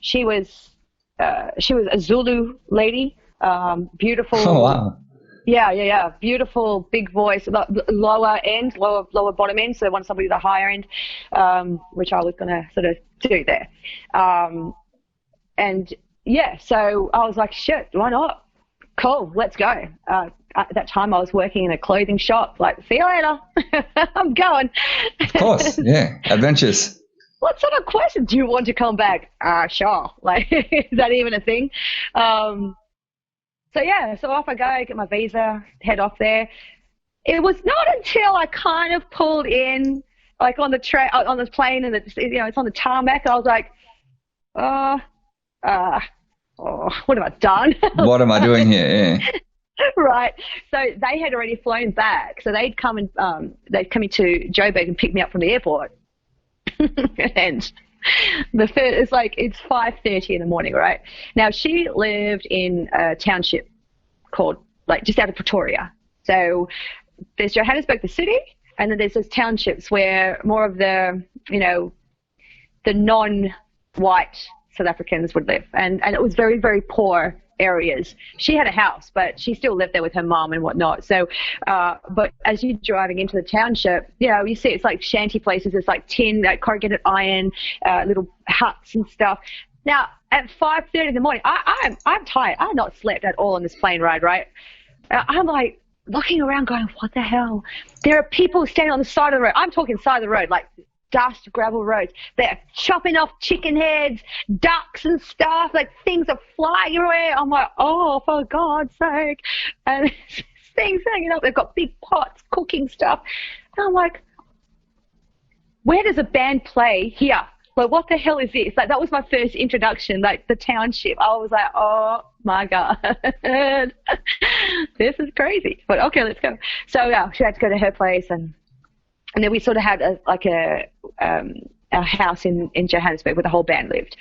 She was a Zulu lady, beautiful. Oh, wow. Yeah. Beautiful, big voice, lower bottom end. So they want somebody with a higher end, which I was going to sort of do there. And yeah, so I was like, shit, why not? Cool, let's go. At that time, I was working in a clothing shop. Like, see you later. I'm going. Of course, yeah, adventures. What sort of question? Do you want to come back? Sure. Like, is that even a thing? So off I go, get my visa, head off there. It was not until I kind of pulled in, like on the plane, and it's on the tarmac. I was like, what have I done? What am I doing here? Yeah. Right. So they had already flown back. So they'd come into Joburg and pick me up from the airport. And it's 5:30 in the morning, right? Now she lived in a township called, like, just out of Pretoria. So there's Johannesburg, the city, and then there's those townships where more of the non-white South Africans would live, and it was very, very poor areas. She had a house, but she still lived there with her mom and whatnot. So, but as you're driving into the township, you see it's like shanty places. It's like tin, like corrugated iron, little huts and stuff. Now, at 5:30 in the morning, I'm tired. I have not slept at all on this plane ride, right? I'm like looking around going, what the hell? There are people standing on the side of the road. I'm talking side of the road, like dust, gravel roads. They're chopping off chicken heads, ducks and stuff. Like, things are flying everywhere. I'm like, oh, for God's sake. And things hanging up. They've got big pots cooking stuff. And I'm like, where does a band play here? Like, what the hell is this? Like, that was my first introduction, like the township. I was like, oh my God, this is crazy. But okay, let's go. So yeah, she had to go to her place, and then we sort of had a house in Johannesburg where the whole band lived.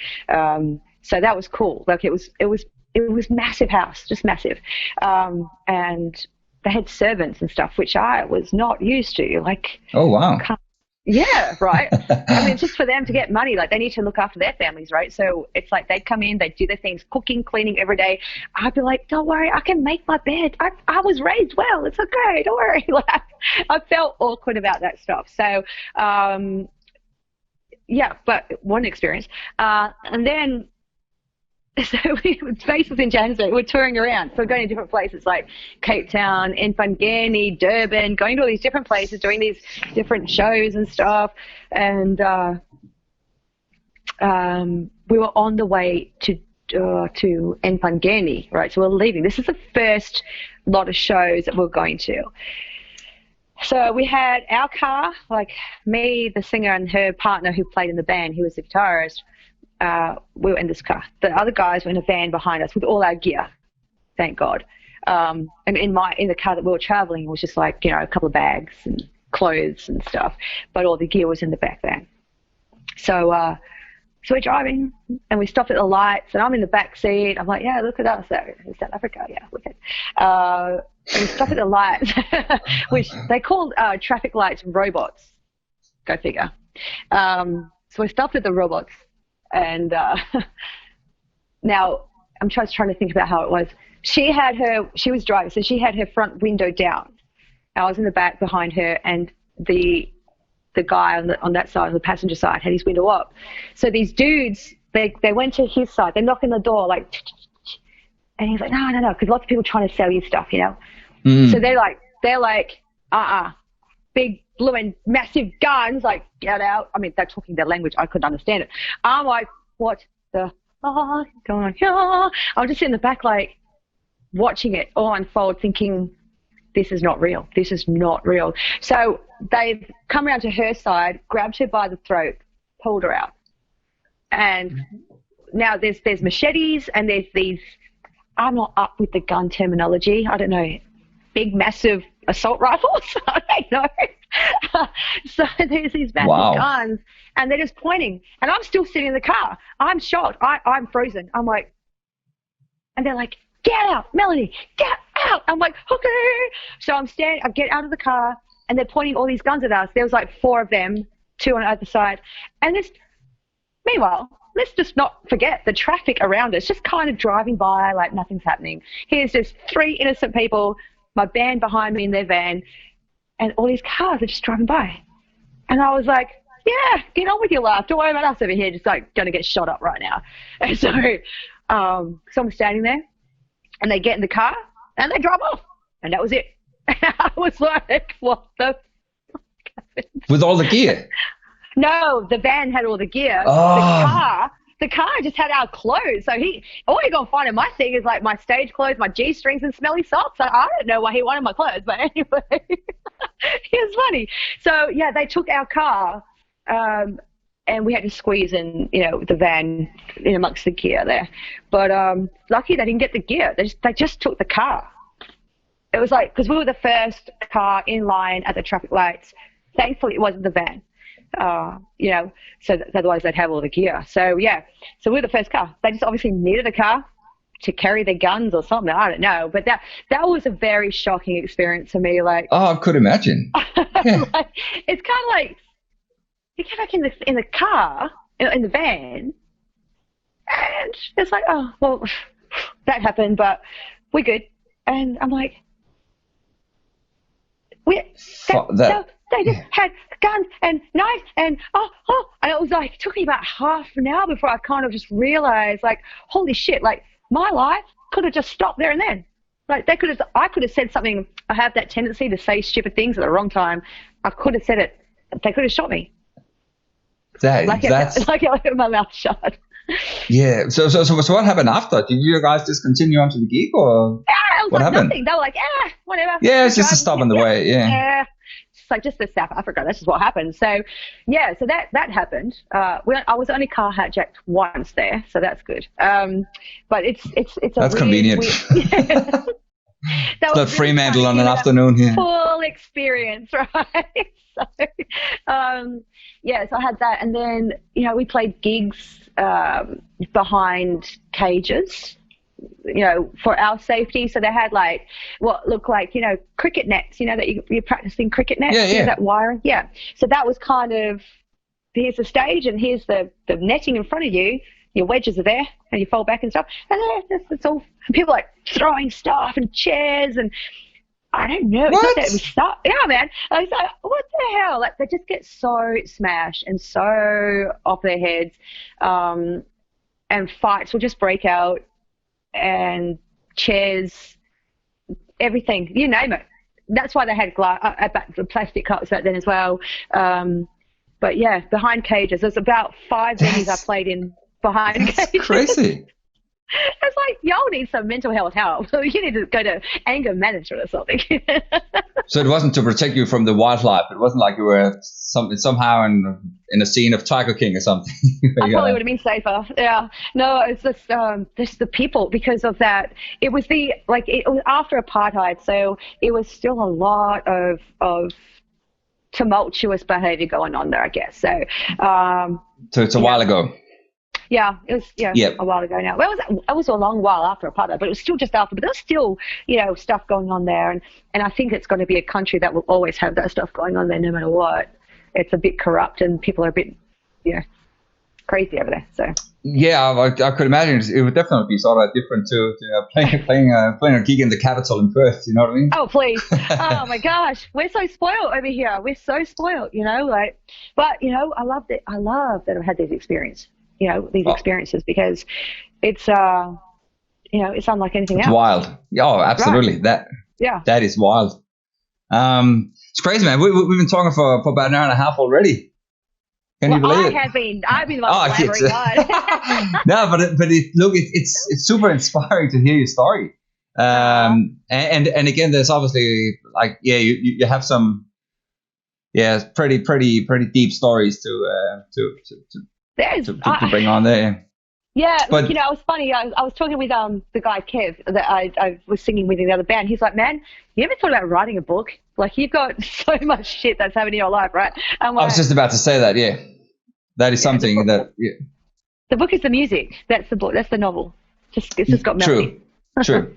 So that was cool. Like, it was massive house, just massive. And they had servants and stuff, which I was not used to. Like, oh wow. Yeah, right. I mean, just for them to get money, like, they need to look after their families, right? So it's like they'd come in, they'd do their things, cooking, cleaning every day. I'd be like, don't worry, I can make my bed. I was raised well. It's okay. Don't worry. Like, I felt awkward about that stuff. So, yeah, but one experience. And then, so we were bases in Johannesburg. We're touring around. So we're going to different places like Cape Town, Enfangeni, Durban, going to all these different places, doing these different shows and stuff. And we were on the way to Enfangeni, right? So we're leaving. This is the first lot of shows that we're going to. So we had our car, like me, the singer, and her partner who played in the band, who was the guitarist. We were in this car. The other guys were in a van behind us with all our gear, thank God. And in the car that we were traveling, it was just like, a couple of bags and clothes and stuff, but all the gear was in the back van. So we're driving, and we stopped at the lights, and I'm in the back seat. I'm like, yeah, look at us, in South Africa. Yeah, look at. And we stopped at the lights, which they call traffic lights robots. Go figure. So we stopped at the robots. And now I'm trying to think about how it was. She was driving, so she had her front window down. I was in the back behind her, and the guy on that side, on the passenger side, had his window up. So these dudes, they went to his side. They knocked on the door, like, and he's like, no, because lots of people trying to sell you stuff, Mm. So they're like, big blue and massive guns, like, get out. I mean, they're talking their language. I couldn't understand it. I'm like, what the fuck is going on here? I'm just in the back, like, watching it all unfold, thinking, this is not real. This is not real. So they've come around to her side, grabbed her by the throat, pulled her out. And now there's machetes, and there's these, I'm not up with the gun terminology. I don't know, big, massive assault rifles. I don't know. So there's these massive guns, and they're just pointing, and I'm still sitting in the car. I'm shocked. I'm frozen. I'm like, and they're like, get out, Melanie, get out. I'm like, okay. So I get out of the car, and they're pointing all these guns at us. There was like 4 of them, 2 on either side. And meanwhile, let's just not forget the traffic around us, just kind of driving by like nothing's happening. Here's just 3 innocent people, my band behind me in their van, and all these cars are just driving by. And I was like, yeah, get on with your life. Don't worry about us over here, just like going to get shot up right now. And so I'm standing there, and they get in the car, and they drive off. And that was it. I was like, what the fuck happened? With all the gear? No, the van had all the gear. Oh. The car just had our clothes. So all you're going to find in my thing is like my stage clothes, my G-strings and smelly socks. I don't know why he wanted my clothes, but anyway, it was funny. So yeah, they took our car, and we had to squeeze in, the van in amongst the gear there. But lucky they didn't get the gear. They just took the car. It was like, because we were the first car in line at the traffic lights. Thankfully, it wasn't the van. So otherwise they'd have all the gear. So yeah, so we were the first car. They just obviously needed a car to carry their guns or something. I don't know, but that was a very shocking experience for me. Like, oh, I could imagine. Yeah. Like, it's kind of like you get back in the car, in the van, and it's like, oh well, that happened, but we're good. And I'm like, they just had guns and knives and and it was like, it took me about half an hour before I kind of just realized, like, holy shit, like my life could have just stopped there and then. Like I could have said something. I have that tendency to say stupid things at the wrong time. I could have said it. They could have shot me. That's like I left my mouth shut. Yeah. So what happened after? Did you guys just continue on to the gig, or what happened? Nothing. They were like, whatever. Yeah, it's just a stop on the way. Yeah. It's like just the South Africa. That's just what happened. So yeah, so that happened. I was only car hijacked once there, so that's good. But it's that's convenient. That was Fremantle on an afternoon here. Full experience, right? So so I had that, and then we played gigs behind cages, for our safety. So they had like what looked like cricket nets, that you're practicing cricket nets. Yeah. That wiring. Yeah. So that was kind of, here's the stage and here's the netting in front of you. Your wedges are there, and you fold back and stuff. And it's all people like throwing stuff and chairs and. I don't know. What? It was stuff. Yeah, man. I was like, what the hell? Like, they just get so smashed and so off their heads, and fights will just break out, and chairs, everything, you name it. That's why they had plastic cups back then as well. But yeah, behind cages. There's about 5 venues I played in behind cages. Crazy. It's like, y'all need some mental health help. You need to go to anger management or something. So it wasn't to protect you from the wildlife. It wasn't like you were somehow in a scene of Tiger King or something. I probably would have been safer. Yeah. No, it's just the people, because of that. It was it was after apartheid, so it was still a lot of tumultuous behavior going on there, I guess. So it's a while ago. Yeah, it was a while ago now. Well, it was a long while after apartheid, but it was still just after. But there's still, stuff going on there, and I think it's going to be a country that will always have that stuff going on there, no matter what. It's a bit corrupt, and people are a bit, crazy over there. So. Yeah, I could imagine it would definitely be sort of different to playing a gig in the capital in Perth. You know what I mean? Oh please! Oh my gosh, we're so spoiled over here. We're so spoiled, But I love that. I love that I've had this experience. These experiences, because it's it's unlike anything else. It's wild. Oh, absolutely. Right. That is wild. It's crazy, man. We've been talking for about an hour and a half already. Can you believe it? I've been the one blabbering on. No, but it's super inspiring to hear your story. And again, there's obviously you have some pretty deep stories to bring on there. Yeah, but it was funny. I was talking with the guy Kev that I was singing with in the other band. He's like, man, you ever thought about writing a book? Like, you've got so much shit that's happening in your life, right? I was just about to say that. Yeah, that is something that. Yeah. The book is the music. That's the book. That's the novel. It's just got melody. True.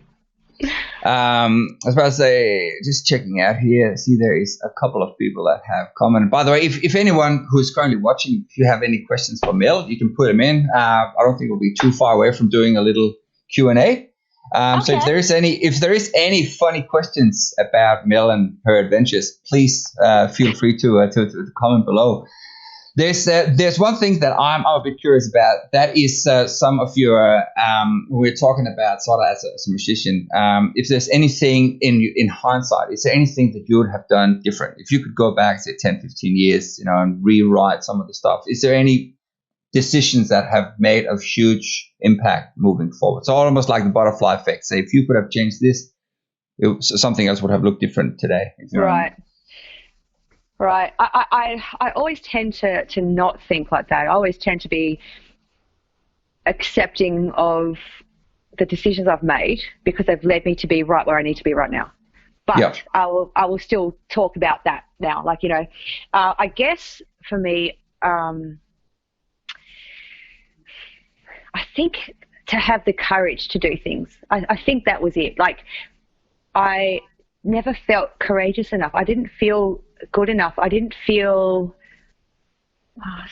I was about to say, just checking out here. See, there is a couple of people that have commented. By the way, if anyone who's currently watching, if you have any questions for Mel, you can put them in. I don't think we'll be too far away from doing a little Q&A. Okay. So if there is any funny questions about Mel and her adventures, please feel free to comment below. There's one thing that I'm a bit curious about. That is some of your we're talking about sort of as a musician. If there's anything in hindsight, is there anything that you would have done different? If you could go back, say 10, 15 years, and rewrite some of the stuff, is there any decisions that have made a huge impact moving forward? So almost like the butterfly effect. Say if you could have changed this, something else would have looked different today. Right. Right. I always tend to not think like that. I always tend to be accepting of the decisions I've made because they've led me to be right where I need to be right now. But I will still talk about that now. Like, I guess for me, I think to have the courage to do things. I think that was it. Like, I never felt courageous enough. I didn't feel good enough. I didn't feel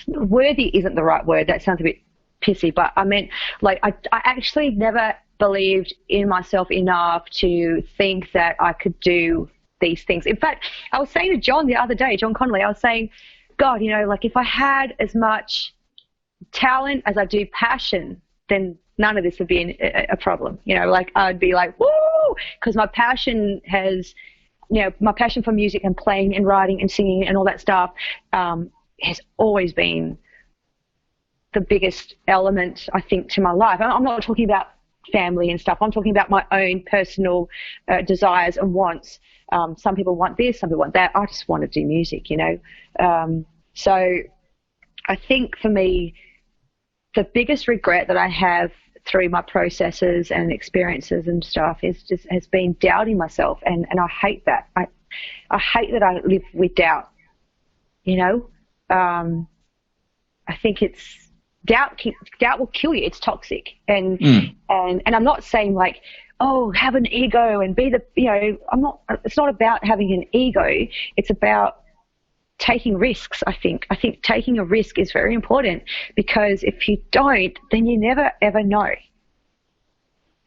worthy isn't the right word. That sounds a bit pissy, but I meant like I actually never believed in myself enough to think that I could do these things. In fact, I was saying to John the other day, John Connolly, I was saying, God, like if I had as much talent as I do passion, then none of this would be a problem. Like I'd be like, woo, because my passion has, my passion for music and playing and writing and singing and all that stuff has always been the biggest element, I think, to my life. I'm not talking about family and stuff. I'm talking about my own personal desires and wants. Some people want this, some people want that. I just want to do music, So I think for me, the biggest regret that I have through my processes and experiences and stuff has been doubting myself, and I hate that. I hate that I live with doubt. I think it's doubt will kill you. It's toxic, and I'm not saying like, oh, have an ego and be the I'm not. It's not about having an ego. It's about taking risks. I think taking a risk is very important, because if you don't, then you never ever know.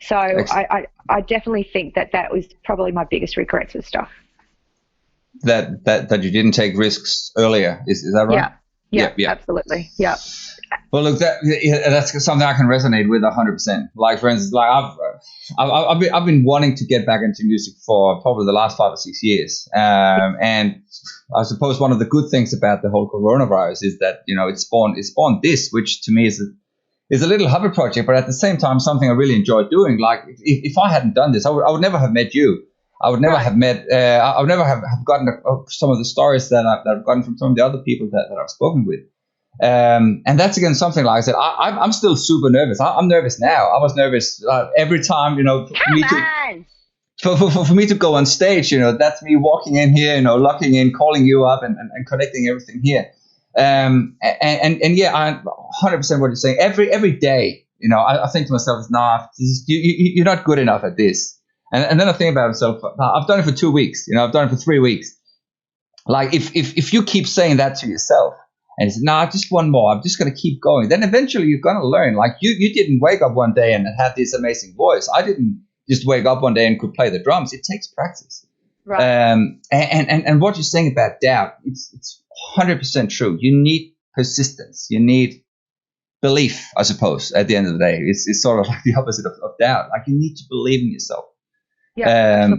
So I definitely think that was probably my biggest regrets and stuff. That you didn't take risks earlier, is that right? Yeah, absolutely. Yeah. Well, look, that's something I can resonate with 100%. Like, for instance, like I've been wanting to get back into music for probably the last 5 or 6 years, and I suppose one of the good things about the whole coronavirus is that it spawned this, which to me is a little hobby project, but at the same time something I really enjoy doing. Like if I hadn't done this, I would never have met you. I would never have met. I would never have gotten some of the stories that I've gotten from some of the other people that I've spoken with. And that's again something, like I said, I'm still super nervous. I'm nervous now. I was nervous every time, for me to go on stage. That's me walking in here, locking in, calling you up, and connecting everything here. And yeah, I 100% what you're saying. Every day, I think to myself, nah, you're not good enough at this. And then I think about myself, I've done it for 2 weeks, I've done it for 3 weeks. Like if you keep saying that to yourself and it's just one more, I'm just going to keep going, then eventually you're going to learn. Like you didn't wake up one day and had this amazing voice. I didn't just wake up one day and could play the drums. It takes practice. Right. And what you're saying about doubt, it's 100% true. You need persistence. You need belief, I suppose, at the end of the day. It's sort of like the opposite of doubt. Like you need to believe in yourself. Yeah.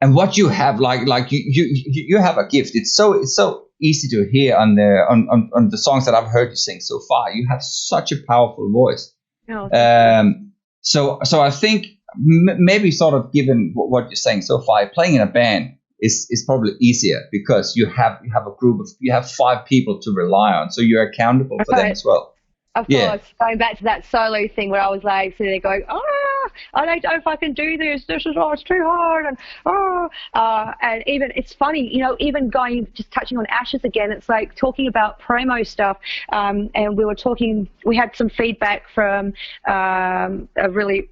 And what you have, like you have a gift. It's so easy to hear on the songs that I've heard you sing so far. You have such a powerful voice. Oh, so I think maybe sort of given what you're saying so far, playing in a band is probably easier because you have a group of, you have 5 people to rely on, so you're accountable for them as well. Of course, going back to that solo thing where I was like sitting there going, I don't know if I can do this. This is it's too hard, and even it's funny, even just touching on Ashes again. It's like talking about promo stuff, and we had some feedback from a really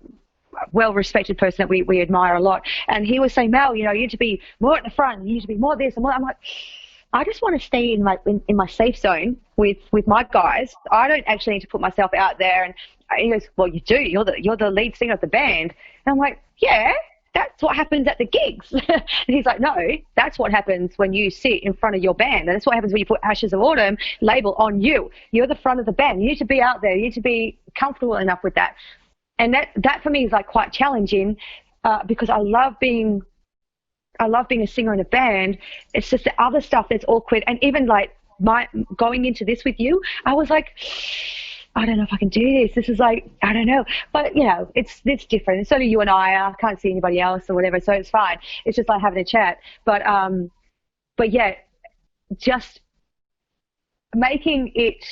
well-respected person that we admire a lot. And he was saying, Mel, you need to be more at the front. You need to be more this and more. I'm like, I just want to stay in my safe zone with my guys. I don't actually need to put myself out there. And he goes, well, you do. You're the lead singer of the band. And I'm like, yeah, that's what happens at the gigs. And he's like, no, that's what happens when you sit in front of your band. And that's what happens when you put Ashes of Autumn label on you. You're the front of the band. You need to be out there. You need to be comfortable enough with that. And that for me is like quite challenging because I love being a singer in a band. It's just the other stuff that's awkward. And even like going into this with you, I was like, I don't know if I can do this. This is like, I don't know. But, it's different. It's only you and I can't see anybody else or whatever, so it's fine. It's just like having a chat. But yeah, just making it,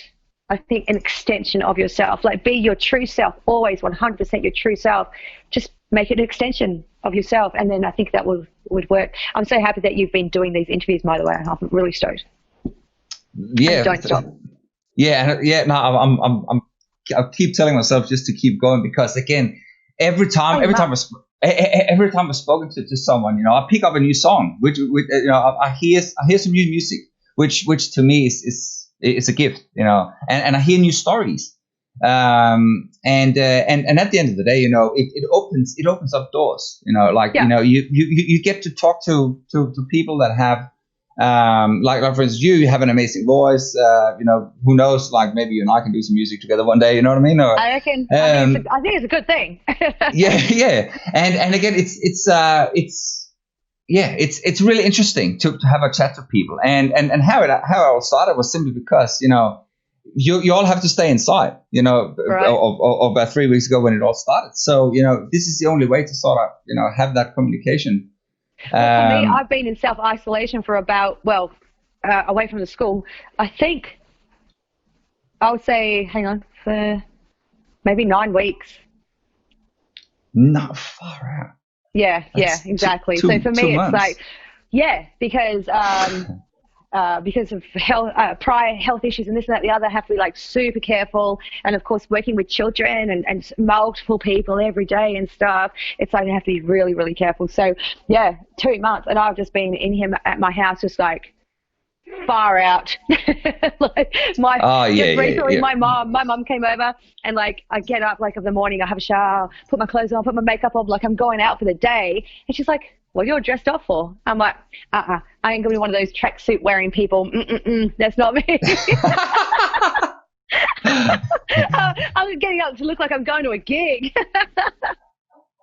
I think, an extension of yourself. Like, be your true self, always 100% your true self. Just make it an extension of yourself, and then I think that would work. I'm so happy that you've been doing these interviews, by the way. I'm really stoked. Yeah. And don't stop. Yeah. No, I keep telling myself just to keep going because, again, every time I've spoken to someone, I pick up a new song, which I hear some new music, which to me is a gift, and I hear new stories. And at the end of the day, it opens up doors, you get to talk to people that have, like for instance, you have an amazing voice, who knows, like maybe you and I can do some music together one day, you know what I mean? Or, I reckon, I think it's a good thing. yeah. And again, it's really interesting to have a chat to people, and how it all started was simply because, you all have to stay inside, right. or about 3 weeks ago when it all started. So, this is the only way to sort of, have that communication. Well, for me, I've been in self-isolation for about, away from the school, I think, I would say, for maybe 9 weeks. Not far out. Yeah, exactly. So for me, it's like, because of prior health issues and this and that, the other, I have to be like super careful. And of course, working with children and multiple people every day and stuff, it's like I have to be really, really careful. So yeah, 2 months, and I've just been in here at my house, just like far out. Recently, my mom came over, and like I get up like of the morning, I have a shower, put my clothes on, put my makeup on, like I'm going out for the day, and she's like, what you're dressed up for? I'm like, I ain't gonna be one of those tracksuit wearing people. That's not me. I'm getting up to look like I'm going to a gig.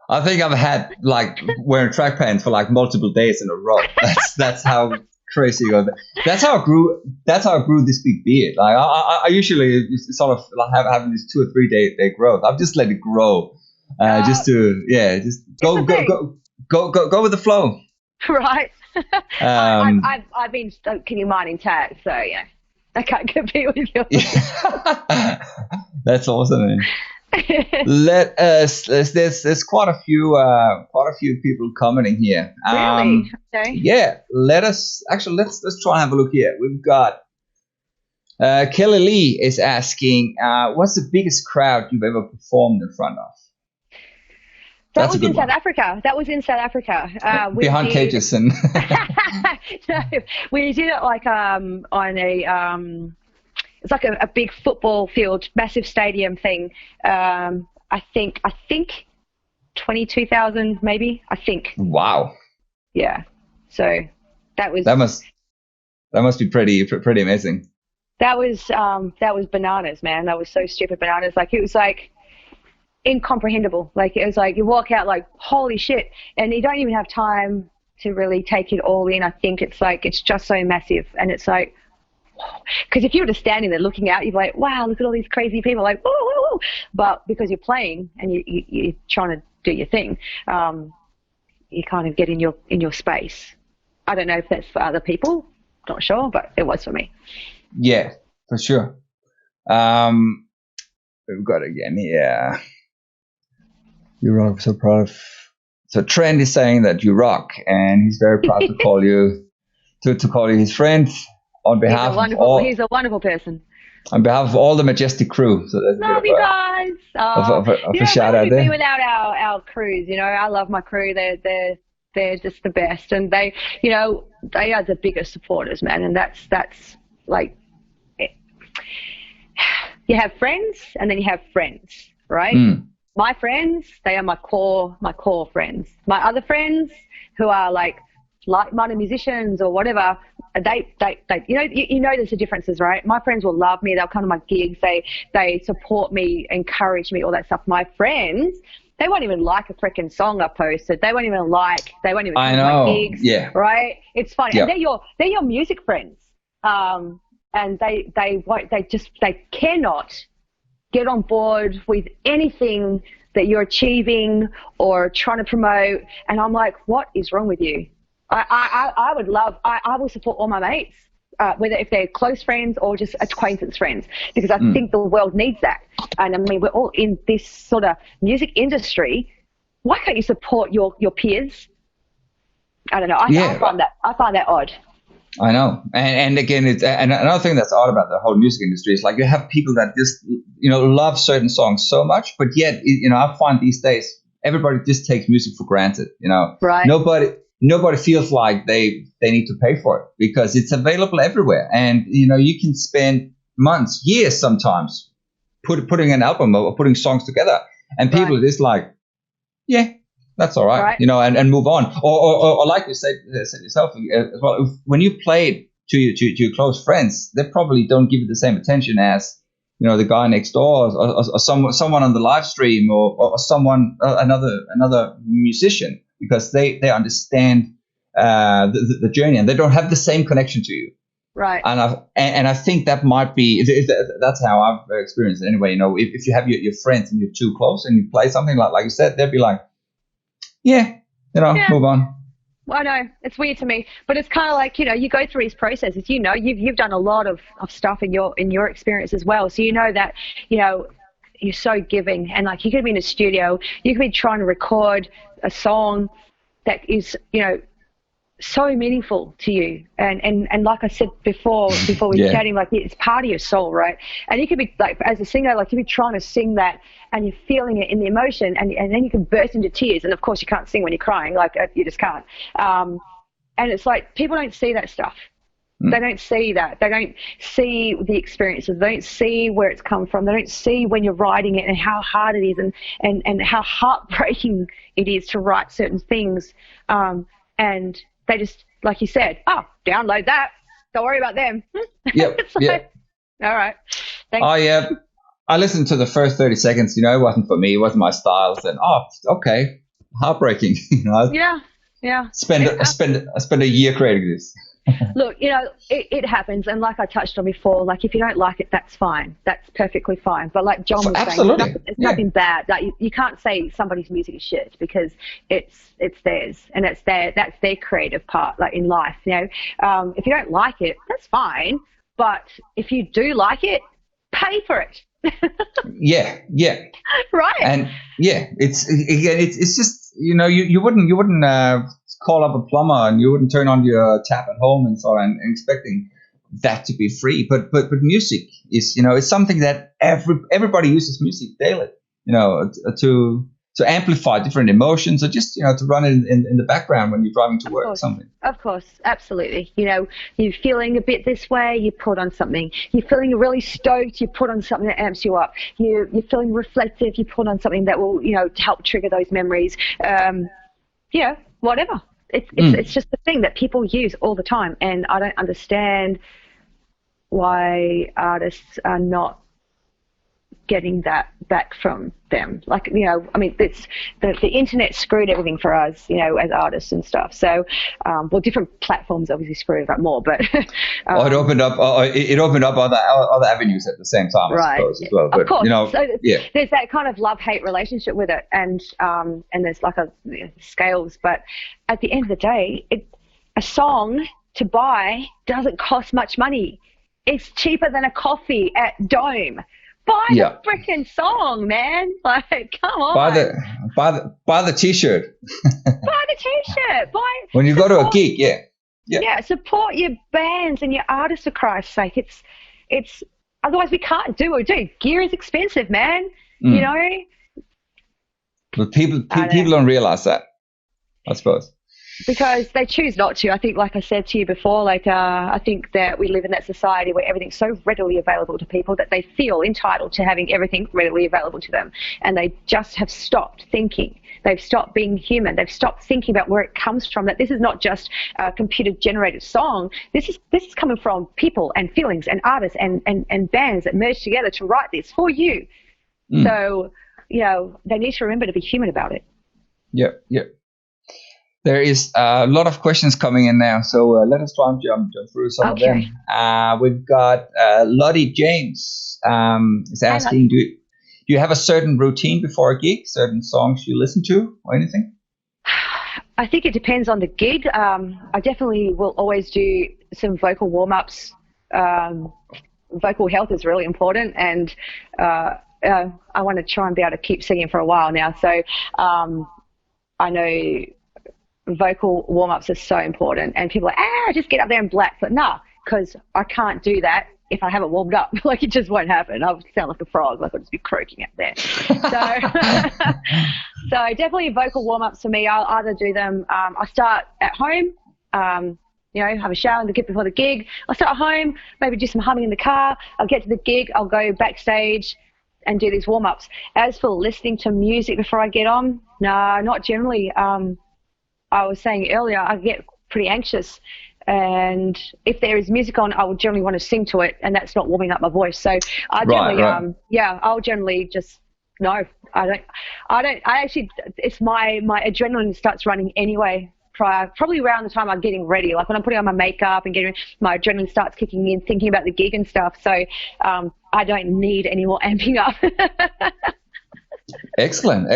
I think I've had like wearing track pants for like multiple days in a row. That's how crazy you are. That's how I grew this big beard. Like I usually sort of like having this 2 or 3 day growth. I've just let it grow, just go with the flow. Right. I've been keeping mine intact, so yeah, I can't compete with you. Yeah. That's awesome, man. There's quite a few people commenting here. Really? Okay. Yeah. Let's try and have a look here. We've got Kelly Lee is asking, what's the biggest crowd you've ever performed in front of? That was in South Africa. Behind cages and. No, we did it like on a it's like a big football field, massive stadium thing. I think 22,000 maybe. I think. Wow. Yeah. So that must be pretty amazing. That was bananas, man. That was so stupid bananas. Like it was like incomprehensible. Like it was like you walk out like holy shit, and you don't even have time to really take it all in. I think it's like it's just so massive, and it's like because if you were just standing there looking out, you'd be like, wow, look at all these crazy people, like whoa, whoa, whoa. But because you're playing and you're trying to do your thing, you kind of get in your space. I don't know if that's for other people, not sure, but it was for me. Yeah, for sure. We've got again here. You rock, so proud of. So Trent is saying that you rock, and he's very proud to call you his friend on behalf of all. He's a wonderful person. On behalf of all the Majestic crew, so there's Love you guys. of a shout out Where would we there. be without our crews? I love my crew. They're just the best, and they are the biggest supporters, man. And that's like, you have friends, and then you have friends, right? My friends, they are my core friends. My other friends, who are like-minded musicians or whatever, they there's the differences, right? My friends will love me. They'll come to my gigs. They support me, encourage me, all that stuff. My friends, they won't even like a freaking song I posted. They won't even come to my gigs. Yeah. Right? It's funny. Yep. And they're your music friends. And they cannot get on board with anything that you're achieving or trying to promote. And I'm like, what is wrong with you? I will support all my mates, whether if they're close friends or just acquaintance friends, because I think the world needs that. And I mean, we're all in this sort of music industry. Why can't you support your peers? I don't know. I find that odd. I know, and again, it's and another thing that's odd about the whole music industry is like you have people that just love certain songs so much, but yet I find these days everybody just takes music for granted. Right? Nobody feels like they need to pay for it because it's available everywhere, and you can spend months, years, sometimes putting an album or putting songs together, and people are just like, yeah. That's all right, and move on. Or like you said yourself as well, when you play it to your close friends, they probably don't give it the same attention as the guy next door or someone on the live stream or someone another musician, because they understand the journey and they don't have the same connection to you. Right. And I think that might be that's how I've experienced it anyway. If you have your friends and you're too close and you play something like you said, they'll be like, move on. Well, I know it's weird to me, but it's kind of like you go through these processes. You've done a lot of stuff in your experience as well, so that you're so giving, and like you could be in a studio, you could be trying to record a song that is so meaningful to you, and like I said before we were chatting, like it's part of your soul, right? And you could be like, as a singer, like you could be trying to sing that and you're feeling it in the emotion, and then you can burst into tears, and of course you can't sing when you're crying, like you just can't. And it's like people don't see that stuff. They don't see that. They don't see the experiences. They don't see where it's come from. They don't see when you're writing it and how hard it is, and how heartbreaking it is to write certain things. And they just, like you said, download that. Don't worry about them. Yep. All right. Thanks. I listened to the first 30 seconds. It wasn't for me. It wasn't my style. Then, okay, heartbreaking. Yeah. Spend a year creating this. Look, it happens, and like I touched on before, like if you don't like it, that's fine. That's perfectly fine. But like John was saying, it's nothing bad. Like you can't say somebody's music is shit, because it's theirs, and that's their creative part, like in life. If you don't like it, that's fine. But if you do like it, pay for it. Yeah. Right. And it's just you wouldn't call up a plumber and you wouldn't turn on your tap at home and so on and expecting that to be free. But music is it's something that everybody uses music daily. To amplify different emotions, or just to run it in the background when you're driving to work or something. Of course, absolutely. You're feeling a bit this way, you put on something. You're feeling really stoked, you put on something that amps you up. You're feeling reflective, you put on something that will help trigger those memories. Whatever. It's just the thing that people use all the time, and I don't understand why artists are not getting that back from them. Like, I mean, it's the internet screwed everything for us, as artists and stuff. So, different platforms obviously screwed it up more, but it opened up other avenues at the same time, I suppose, as well. But, of course. So there's that kind of love-hate relationship with it, and there's like scales. But at the end of the day, a song to buy doesn't cost much money. It's cheaper than a coffee at Dome. Buy the freaking song, man! Like, come on. Buy the T-shirt. Buy the T-shirt. When you go to a gig, yeah. Support your bands and your artists, for Christ's sake. It's otherwise we can't do what we do. Gear is expensive, man. You know. But people don't realize that, I suppose. Because they choose not to. I think, like I said to you before, I think that we live in that society where everything's so readily available to people that they feel entitled to having everything readily available to them. And they just have stopped thinking. They've stopped being human. They've stopped thinking about where it comes from, that this is not just a computer-generated song. This is coming from people and feelings and artists and bands that merge together to write this for you. So, they need to remember to be human about it. Yep. There is a lot of questions coming in now, so let us try and jump through some of them. We've got Lottie James is asking, do you have a certain routine before a gig, certain songs you listen to or anything? I think it depends on the gig. I definitely will always do some vocal warm-ups. Vocal health is really important, and I want to try and be able to keep singing for a while now. So I know vocal warm-ups are so important, and people are like, just get up there and blast. But nah, because I can't do that if I haven't warmed up. Like, it just won't happen. I'll sound like a frog. Like, I'll just be croaking up there. So definitely vocal warm-ups for me. I'll either do them, I start at home, have a shower and get before the gig. I'll start at home, maybe do some humming in the car. I'll get to the gig. I'll go backstage and do these warm-ups. As for listening to music before I get on, no, not generally. I was saying earlier, I get pretty anxious, and if there is music on, I would generally want to sing to it, and that's not warming up my voice. So I generally, I'll generally just no, I don't. I actually, it's my adrenaline starts running anyway. Probably around the time I'm getting ready, like when I'm putting on my makeup and getting, my adrenaline starts kicking in, thinking about the gig and stuff. So I don't need any more amping up. Excellent.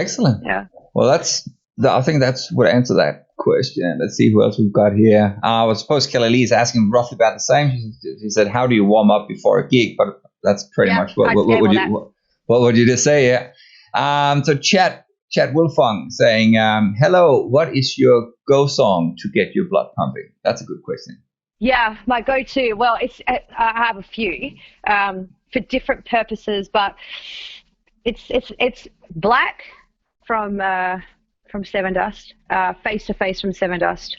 Yeah. Well, I think that's what answer that question. Let's see who else we've got here. I suppose Kelly Lee is asking roughly about the same. She said, "How do you warm up before a gig?" But that's pretty much what would you just say? Yeah. So Chad Wolfung saying, "Hello, what is your go song to get your blood pumping?" That's a good question. Yeah, my go-to. Well, I have a few for different purposes, but it's Black from Sevendust, Face to Face from Sevendust.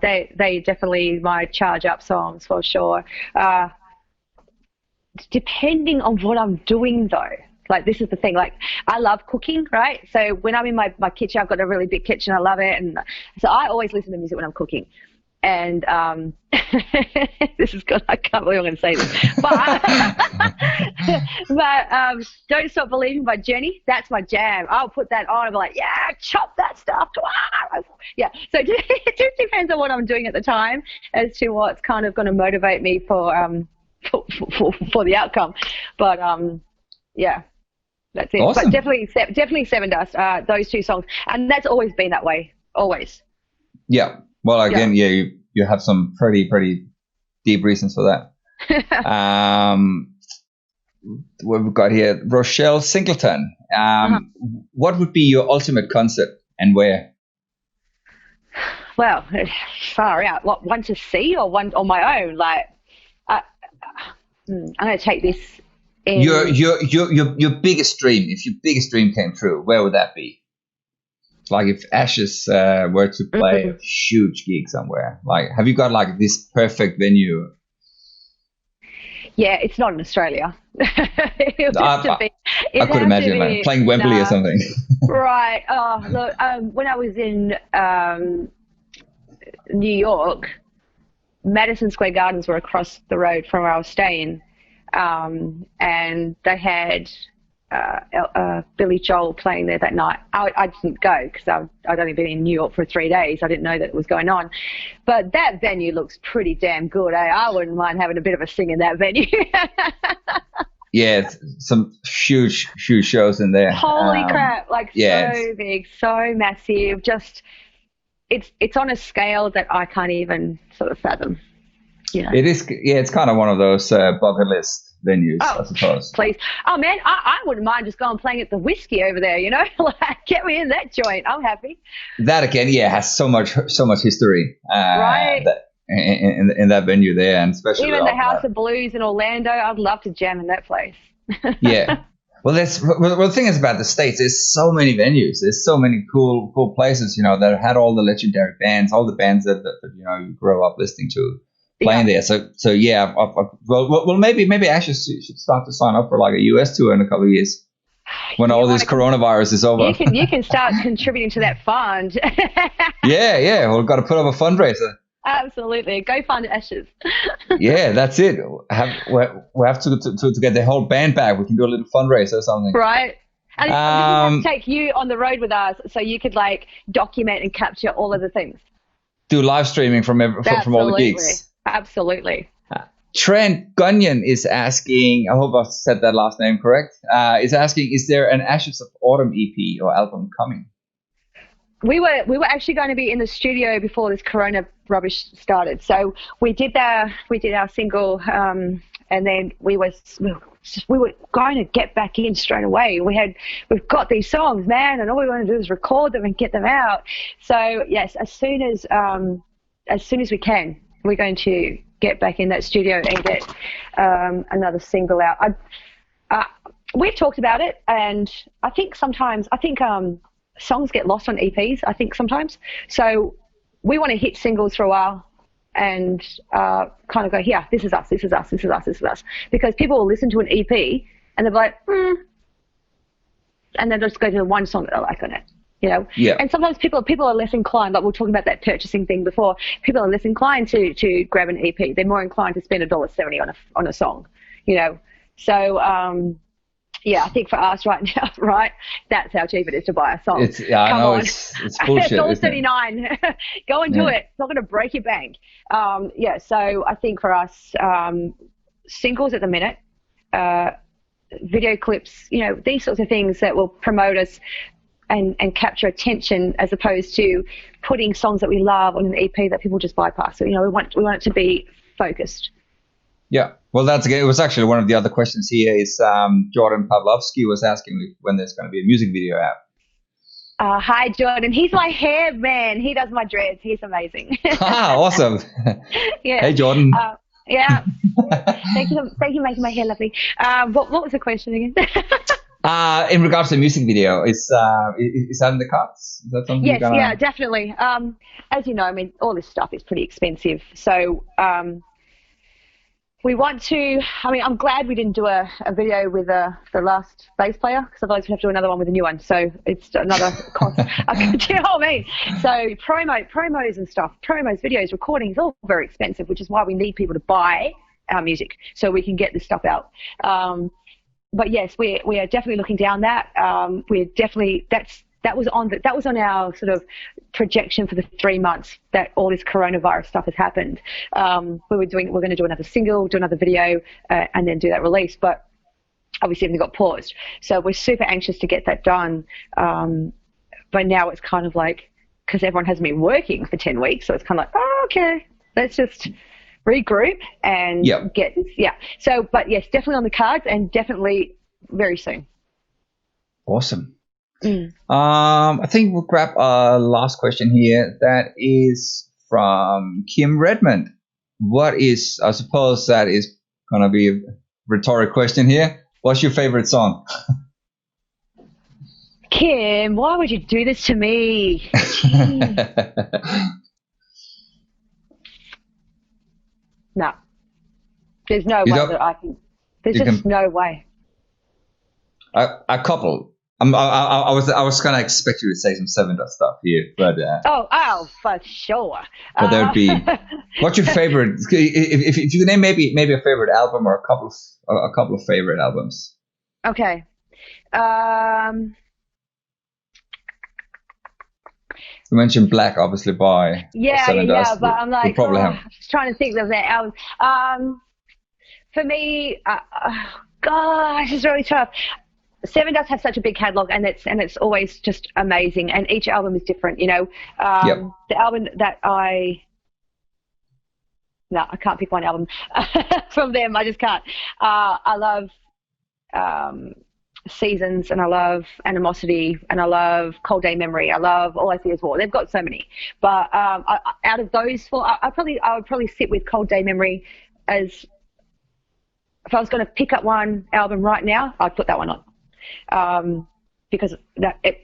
They definitely my charge up songs for sure. Depending on what I'm doing though, like this is the thing, like I love cooking, right? So when I'm in my kitchen, I've got a really big kitchen, I love it, and so I always listen to music when I'm cooking. And this is good. I can't believe I'm going to say this, but Don't Stop Believing by Jenny. That's my jam. I'll put that on and be like, yeah, chop that stuff. Yeah. So it just depends on what I'm doing at the time as to what's kind of going to motivate me for the outcome. But yeah, that's it. Awesome. But definitely Sevendust. Those two songs, and that's always been that way. Always. Yeah. Well, again, you have some pretty deep reasons for that. What we've got here, Rochelle Singleton. What would be your ultimate concert and where? Well, far out. What, one to see or one on my own? Like, I'm going to take this. Your biggest dream. If your biggest dream came true, where would that be? Like if Ashes were to play a huge gig somewhere, like have you got like this perfect venue? Yeah, it's not in Australia. I could imagine like playing Wembley or something. Right. Oh, look, when I was in New York, Madison Square Gardens were across the road from where I was staying, and they had Billy Joel playing there that night. I didn't go because I'd only been in New York for 3 days. I didn't know that it was going on. But that venue looks pretty damn good, eh? I wouldn't mind having a bit of a sing in that venue. Yeah, some huge shows in there. Holy crap, like so big, so massive. Just it's on a scale that I can't even sort of fathom. You know? It is, yeah, it's kind of one of those bucket list venues, I suppose. Please. Oh, man, I wouldn't mind just going playing at the Whiskey over there, you know? Like, get me in that joint. I'm happy. That, again, has so much history. Right. in that venue there, and especially even the House of Blues in Orlando. I'd love to jam in that place. Yeah. Well, the thing is about the States. There's so many venues. There's so many cool places, that had all the legendary bands, all the bands that you grow up listening to playing there. So yeah. Well, maybe I should start to sign up for like a US tour in a couple of years when all this coronavirus is over. You can start contributing to that fund. Yeah. Well, we've got to put up a fundraiser. Absolutely. Go find Ashes. Yeah, that's it. We have to get the whole band back. We can do a little fundraiser or something. Right. And we have to take you on the road with us so you could document and capture all of the things. Do live streaming from all the gigs. Absolutely. Trent Gunyon is asking, I hope I've said that last name correct, is asking, is there an Ashes of Autumn EP or album coming? We were actually going to be in the studio before this corona rubbish started. So we did our single, and then we were going to get back in straight away. We've got these songs, man, and all we want to do is record them and get them out. So yes, as soon as we can, we're going to get back in that studio and get another single out. We've talked about it, and I think sometimes songs get lost on EPs, I think sometimes. So we want to hit singles for a while and kind of go, yeah, this is us. Because people will listen to an EP and they'll be like, and then they'll just go to the one song that they like on it, Yeah. And sometimes people are less inclined, like we were talking about that purchasing thing before, people are less inclined to grab an EP. They're more inclined to spend $1.70 on a song, So, yeah, I think for us right now, right, that's how cheap it is to buy a song. It's bullshit. $1.39. Go and do it. It's not going to break your bank. So I think for us, singles at the minute, video clips, these sorts of things that will promote us and capture attention, as opposed to putting songs that we love on an EP that people just bypass. So, we want it to be focused. Yeah, well, it was actually one of the other questions here is Jordan Pavlovsky was asking me when there's going to be a music video out. Hi, Jordan. He's my hair man. He does my dreads. He's amazing. Awesome. Yeah. Hey, Jordan. Yeah. Thank you for making my hair lovely. What was the question again? In regards to the music video, is that in the cards? Is that something? Yes, yeah, definitely. As you know, all this stuff is pretty expensive. So we want to, I'm glad we didn't do a video with the last bass player, because otherwise we'd have to do another one with a new one. So it's another cost. Do you know what I mean? So promos and stuff, videos, recordings, all very expensive, which is why we need people to buy our music so we can get this stuff out. But yes, we are definitely looking down that. We're definitely, that was on our sort of projection for the 3 months that all this coronavirus stuff has happened. We're going to do another single, do another video, and then do that release. But obviously everything got paused. So we're super anxious to get that done. But now it's kind of like, because everyone hasn't been working for 10 weeks, so it's kind of like, oh, okay, let's just regroup and get this. Yeah. So, but yes, definitely on the cards, and definitely very soon. Awesome. I think we'll grab a last question here. That is from Kim Redmond. I suppose that is going to be a rhetoric question here. What's your favorite song? Kim, why would you do this to me? No. There's no way that I can. There's just no way. A couple. I was gonna expect you to say some Sevendust stuff here, but oh, for sure. But there'd be. What's your favorite? If you could name maybe a favorite album or a couple of favorite albums. Okay. You mentioned Black, obviously by Sevendust. But I'm like, I'm just trying to think of that album. For me, gosh, it's really tough. Sevendust has such a big catalog, and it's always just amazing, and each album is different. The album that I can't pick one album from them. I just can't. I love Seasons, and I love Animosity, and I love Cold Day Memory. I love All I See Is War. They've got so many, but out of those four, I would probably sit with Cold Day Memory as, if I was going to pick up one album right now, I'd put that one on, because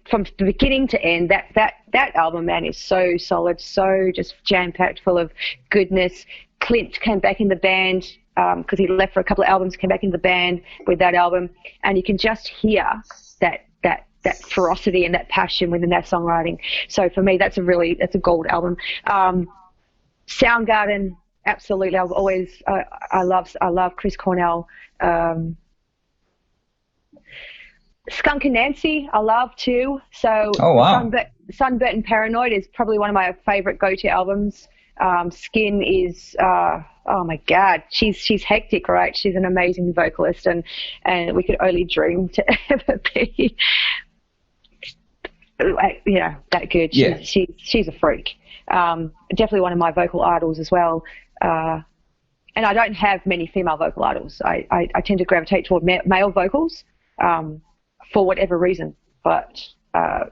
from the beginning to end, that album, man, is so solid, so just jam packed full of goodness. Clint came back in the band, because he left for a couple of albums, came back in the band with that album, and you can just hear that ferocity and that passion within that songwriting. So for me, that's a gold album. Soundgarden, absolutely. I've always I love Chris Cornell. Skunk and Nancy, I love too. So oh, wow. Sunburnt and Paranoid is probably one of my favorite go-to albums. Skin is oh my God, she's hectic, right? She's an amazing vocalist, and we could only dream to ever be, that good. Yeah. She's a freak. Definitely one of my vocal idols as well. And I don't have many female vocal idols. I tend to gravitate toward male vocals for whatever reason, but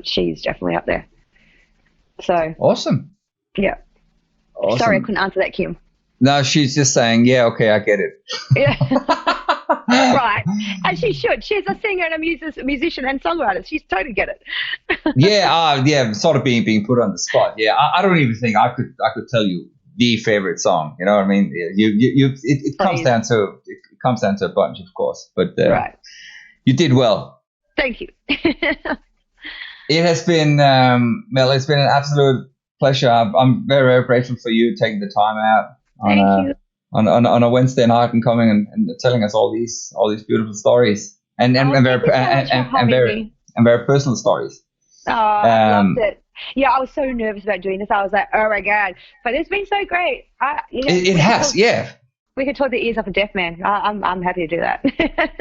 she's definitely up there. So awesome. Yeah. Awesome. Sorry, I couldn't answer that, Kim. No, she's just saying, yeah, okay, I get it. Yeah. Right. And she should. She's a singer and a musician and songwriter. She's totally get it. Yeah, sort of being put on the spot. Yeah, I don't even think I could tell you the favorite song. You know what I mean? It comes down to a bunch, of course. But right. You did well. Thank you. It has been, Mel, it's been an absolute pleasure. I'm very, very grateful for you taking the time out on a Wednesday night and coming and telling us all these beautiful stories and very personal stories. Oh, I loved it. Yeah, I was so nervous about doing this. I was like, oh my God, but it's been so great. It has, yeah. We could talk the ears off a deaf man. I'm happy to do that.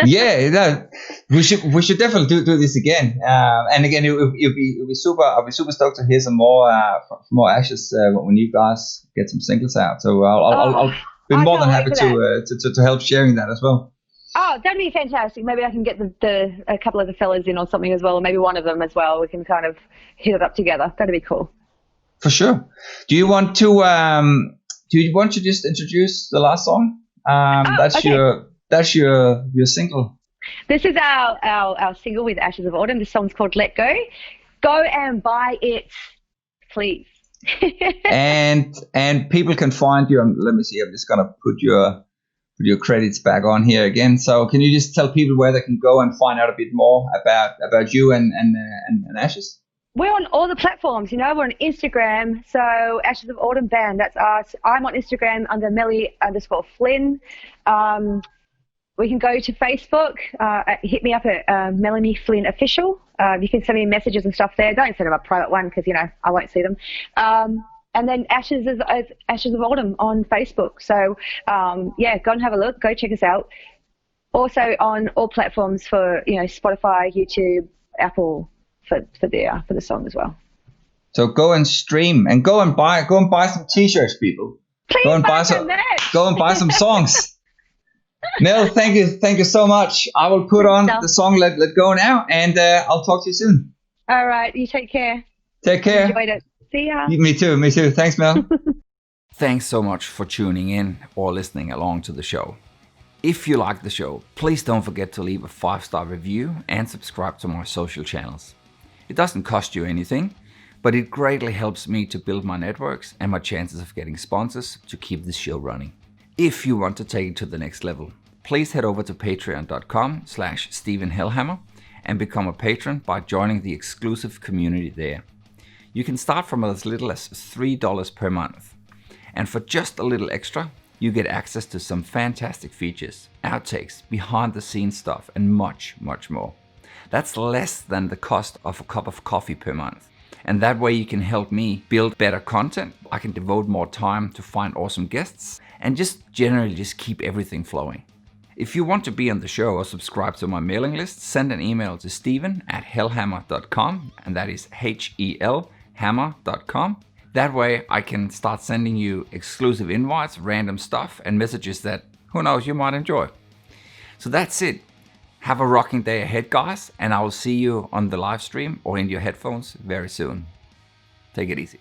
Yeah, we should definitely do this again. And again, it'll be super. I'll be super stoked to hear some more Ashes when you guys get some singles out. So I'll be more than happy to help sharing that as well. Oh, that'd be fantastic. Maybe I can get a couple of the fellas in or something as well, or maybe one of them as well. We can kind of hit it up together. That'd be cool. For sure. Do you want to just introduce the last song? That's your single. This is our single with Ashes of Autumn. This song's called Let Go. Go and buy it, please. and people can find you. Let me see. I'm just gonna put your credits back on here again. So can you just tell people where they can go and find out a bit more about you and Ashes? We're on all the platforms, We're on Instagram, so Ashes of Autumn Band, that's us. I'm on Instagram under Melly_Flynn. We can go to Facebook, hit me up at Melanie Flynn Official. You can send me messages and stuff there. Don't send them a private one because, I won't see them. And then Ashes of Autumn on Facebook. So, go and have a look. Go check us out. Also on all platforms for, Spotify, YouTube, Apple, for the song as well. So go and stream and go and buy some t-shirts, people. Please go and buy some songs. Mel, thank you so much. I will put on the song Let Go now, and I'll talk to you soon. All right, you take care. Take care. Enjoyed it. See ya. Me too. Thanks, Mel. Thanks so much for tuning in or listening along to the show. If you like the show, please don't forget to leave a 5-star review and subscribe to my social channels. It doesn't cost you anything, but it greatly helps me to build my networks and my chances of getting sponsors to keep this show running. If you want to take it to the next level, please head over to patreon.com/Stephen Helhammer and become a patron by joining the exclusive community there. You can start from as little as $3 per month. And for just a little extra, you get access to some fantastic features, outtakes, behind the scenes stuff, and much, much more. That's less than the cost of a cup of coffee per month. And that way you can help me build better content. I can devote more time to find awesome guests and just generally just keep everything flowing. If you want to be on the show or subscribe to my mailing list, send an email to steven@helhammer.com, and that is HELhammer.com. That way I can start sending you exclusive invites, random stuff, and messages that, who knows, you might enjoy. So that's it. Have a rocking day ahead, guys, and I will see you on the live stream or in your headphones very soon. Take it easy.